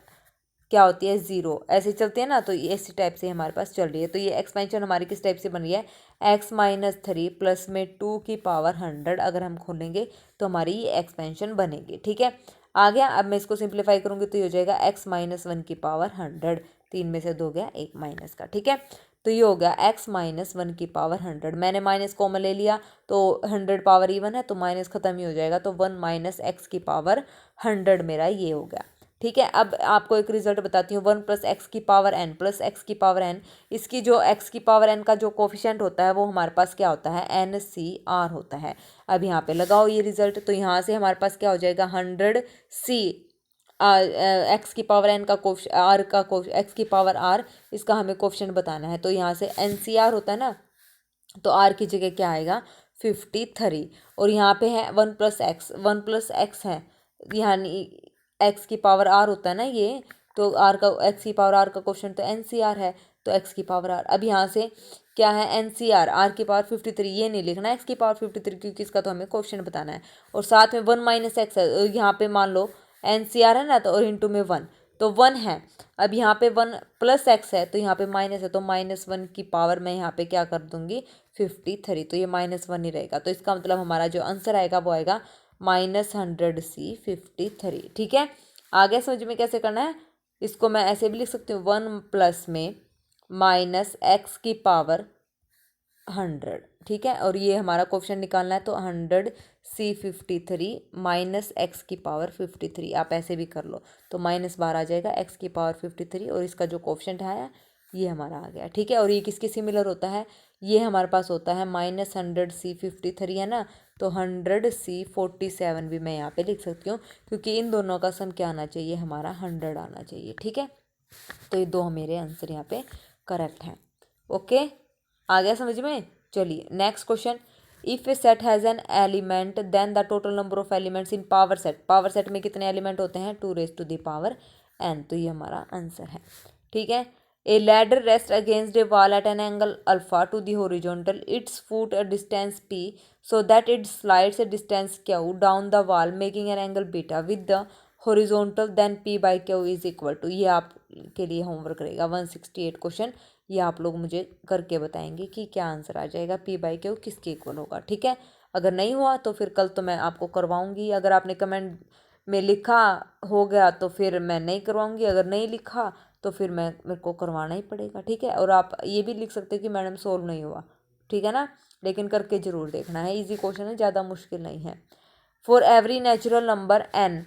क्या होती है 0, ऐसे चलते हैं ना, तो ये इसी टाइप से हमारे पास चल रही है। तो ये एक्सपेंशन हमारी किस टाइप से बन रही है, x-3 प्लस में 2 की पावर 100 अगर हम खोलेंगे तो हमारी ये एक्सपेंशन बनेगी। ठीक है, आ गया। अब मैं इसको सिंप्लीफाई करूँगी तो ये हो जाएगा x-1 की पावर 100, 3 में से 2 गया 1 माइनस का। ठीक है, तो ये हो गया x-1 की पावर 100, मैंने माइनस कॉमन ले लिया तो 100 पावर इवन है तो माइनस खत्म ही हो जाएगा, तो 1 माइनस एक्स की पावर 100 मेरा ये हो गया। ठीक है, अब आपको एक रिजल्ट बताती हूँ, 1 प्लस एक्स की पावर एन प्लस एक्स की पावर एन, इसकी जो एक्स की पावर एन का जो कोफिशेंट होता है वो हमारे पास क्या होता है, NCR होता है। अब यहाँ पे लगाओ ये रिजल्ट, तो यहाँ से हमारे पास क्या हो जाएगा 100C एक्स की पावर एन का कोफ आर का कोफ एक्स की पावर आर, इसका हमें कोफिशेंट बताना है। तो यहाँ से NCR होता है ना, तो आर की जगह क्या आएगा 53, और यहाँ पे है 1 प्लस एक्स है, यानी एक्स की पावर आर होता है ना ये, तो आर का एक्स की पावर आर का क्वेश्चन तो NCR है, तो एक्स की पावर आर। अब यहाँ से क्या है NCR आर की पावर 53, ये नहीं लिखना एक्स की पावर 53 क्योंकि इसका तो हमें क्वेश्चन बताना है, और साथ में 1 माइनस एक्स है, यहाँ पे मान लो NCR है ना, तो और इंटू में 1, तो 1 है। अब यहाँ पे 1 प्लस एक्स है तो यहाँ पे माइनस है, तो -1 की पावर मैं यहाँ पे क्या कर दूंगी 53, तो ये -1 ही रहेगा। तो इसका मतलब हमारा जो आंसर आएगा वो आएगा -100C 53। ठीक है, आगे समझ में कैसे करना है, इसको मैं ऐसे भी लिख सकती हूँ 1 प्लस में माइनस एक्स की पावर 100। ठीक है, और ये हमारा क्वेश्चन निकालना है, तो 100C 53 माइनस एक्स की पावर 53, आप ऐसे भी कर लो, तो माइनस बार आ जाएगा एक्स की पावर 53, और इसका जो क्वेश्चन आया ये हमारा आ गया। ठीक है, और ये किसके सिमिलर होता है, ये हमारे पास होता है -100C 53 है ना, तो 100C 47 भी मैं यहाँ पे लिख सकती हूँ, क्योंकि इन दोनों का सम क्या आना चाहिए, हमारा 100 आना चाहिए। ठीक है, तो ये दो मेरे आंसर यहाँ पे करेक्ट हैं। ओके, आ गया समझ में। चलिए next question, if a set has n element then the total number of elements in power set, power set में कितने एलिमेंट होते हैं 2 n, तो ये हमारा आंसर है। ठीक है, ए ladder rest against A wall at an angle alpha two the horizontal, it's foot a distance p so that it slides a distance q down the wall making an angle beta with the horizontal, then p by q is equal to, ये आप के लिए homework रहेगा 168 question, ये आप लोग मुझे करके बताएंगे कि क्या आंसर आ जाएगा, p बाई क्यू किसके इक्वल होगा। ठीक है, अगर नहीं हुआ तो फिर कल तो मैं आपको करवाऊंगी, अगर आपने कमेंट में लिखा हो गया तो फिर मैं नहीं करवाऊंगी, अगर नहीं लिखा तो फिर मेरे को करवाना ही पड़ेगा। ठीक है, और आप ये भी लिख सकते हो कि मैडम सोल्व नहीं हुआ, ठीक है ना, लेकिन करके ज़रूर देखना है, इजी क्वेश्चन है, ज़्यादा मुश्किल नहीं है। For every natural number n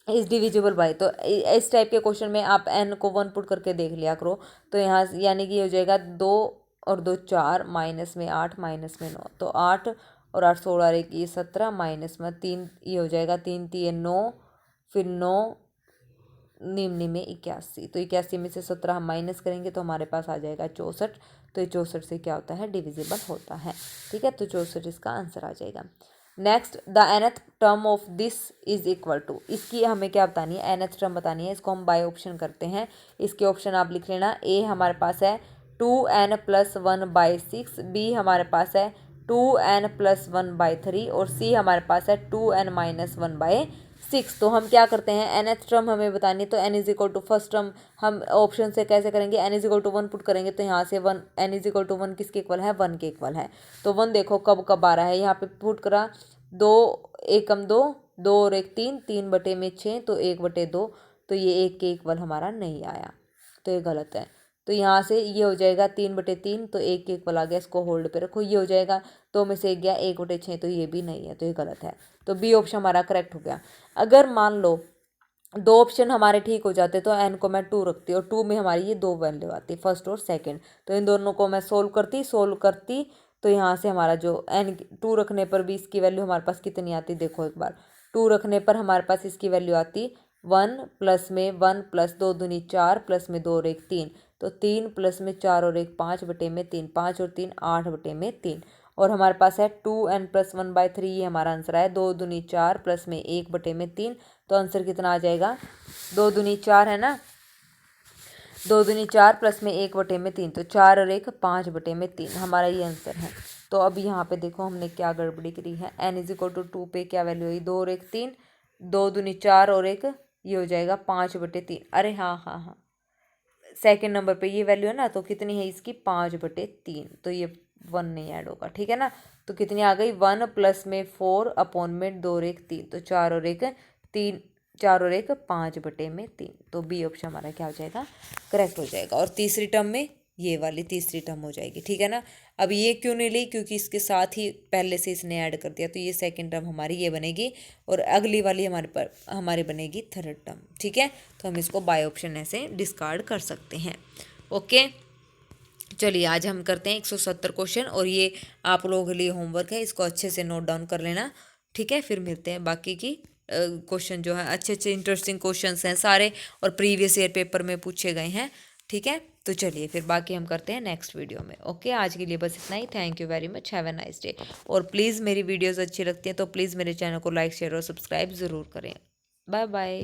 is divisible by, तो इस टाइप के क्वेश्चन में आप n को 1 पुट करके देख लिया करो, तो यहाँ यानी कि हो जाएगा 2 और 2 4, माइनस में 8 माइनस में 9, तो 8 और 8 16 और 1 ये 17, माइनस में 3 ये हो जाएगा 3 3 9, फिर 9 निम्न में 81, तो 81 में से 17 हम माइनस करेंगे तो हमारे पास आ जाएगा 64, तो ये 64 से क्या होता है डिविजिबल होता है। ठीक है, तो 64 इसका आंसर आ जाएगा। Next, the nth term of this is equal to, इसकी हमें क्या बतानी है, nth टर्म बतानी है, इसको हम बाय ऑप्शन करते हैं। इसके ऑप्शन आप लिख लेना, ए हमारे पास है 2n + 1/6, बी हमारे पास है 2n + 1/3, और सी हमारे पास है 2n - 1/6। तो हम क्या करते हैं, nth टर्म हमें बतानी है, तो n = फर्स्ट टर्म हम ऑप्शन से कैसे करेंगे, n = 1 पुट करेंगे, तो यहाँ से 1 n = 1 किसके इक्वल है 1 के इक्वल है, तो 1 देखो कब कब आ रहा है, यहाँ पे पुट करा 2 एकम 2, 2 और 1 3, 3/6, तो 1/2, तो ये 1 के इक्वल हमारा नहीं आया, तो ये गलत है। तो यहाँ से ये हो जाएगा 3/3, तो 1 के इक्वल आ गया, इसको होल्ड पे रखो, ये हो जाएगा 2 में से 1 गया 1/6, तो ये भी नहीं है, तो ये गलत है, तो बी ऑप्शन हमारा करेक्ट हो गया। अगर मान लो 2 ऑप्शन हमारे ठीक हो जाते तो n को मैं 2 रखती, और 2 में हमारी ये 2 वैल्यू आती फर्स्ट और सेकंड, तो इन दोनों को मैं सोल्व करती, तो यहाँ से हमारा जो n 2 रखने पर भी इसकी वैल्यू हमारे पास कितनी आती, देखो एक बार 2 रखने पर हमारे पास इसकी वैल्यू आती 1 प्लस में 1 प्लस 2 दूनी 4 प्लस में 2 और 1 3, तो 3 प्लस में 4 और 1 5/3, 5 और 3 8/3, और हमारे पास है 2n + 1/3, ये हमारा आंसर है 2 दूनी 4 प्लस में 1/3, तो आंसर कितना आ जाएगा 2 दूनी 4 है ना, 2 दूनी 4 प्लस में 1/3, तो 4 और 1 5/3, हमारा ये आंसर है। तो अब यहाँ पे देखो हमने क्या गड़बड़ी करी है, n = 2 पे क्या वैल्यू हुई 2 और 1 3, 2 दूनी 4 और 1 ये हो जाएगा 5/3। अरे हाँ हाँ हाँ, सेकंड नंबर पे ये वैल्यू है ना, तो कितनी है इसकी 5/3, तो ये 1 नहीं ऐड होगा, ठीक है ना। तो कितनी आ गई 1 प्लस में 4 अपॉन में 2 और 1 3, तो 4 और 1 3, 4 और 1 5/3, तो बी ऑप्शन हमारा क्या हो जाएगा, करेक्ट हो जाएगा। और तीसरी टर्म में ये वाली तीसरी टर्म हो जाएगी, ठीक है ना। अब ये क्यों नहीं ली, क्योंकि इसके साथ ही पहले से इसने ऐड कर दिया, तो ये सेकंड टर्म हमारी ये बनेगी और अगली वाली हमारी बनेगी थर्ड टर्म, ठीक है। तो हम इसको बाय ऑप्शन ऐसे डिस्कार्ड कर सकते हैं। ओके, चलिए आज हम करते हैं 170 क्वेश्चन, और ये आप लोगों के लिए होमवर्क है, इसको अच्छे से नोट डाउन कर लेना, ठीक है। फिर मिलते हैं बाकी की क्वेश्चन जो है, अच्छे अच्छे इंटरेस्टिंग क्वेश्चंस हैं सारे, और प्रीवियस ईयर पेपर में पूछे गए हैं, ठीक है। तो चलिए फिर बाकी हम करते हैं नेक्स्ट वीडियो में। ओके, आज के लिए बस इतना ही। Thank you very much, have a nice day. और प्लीज़ मेरी वीडियोज़ अच्छी लगती हैं तो प्लीज़ मेरे चैनल को लाइक शेयर और सब्सक्राइब ज़रूर करें। Bye bye.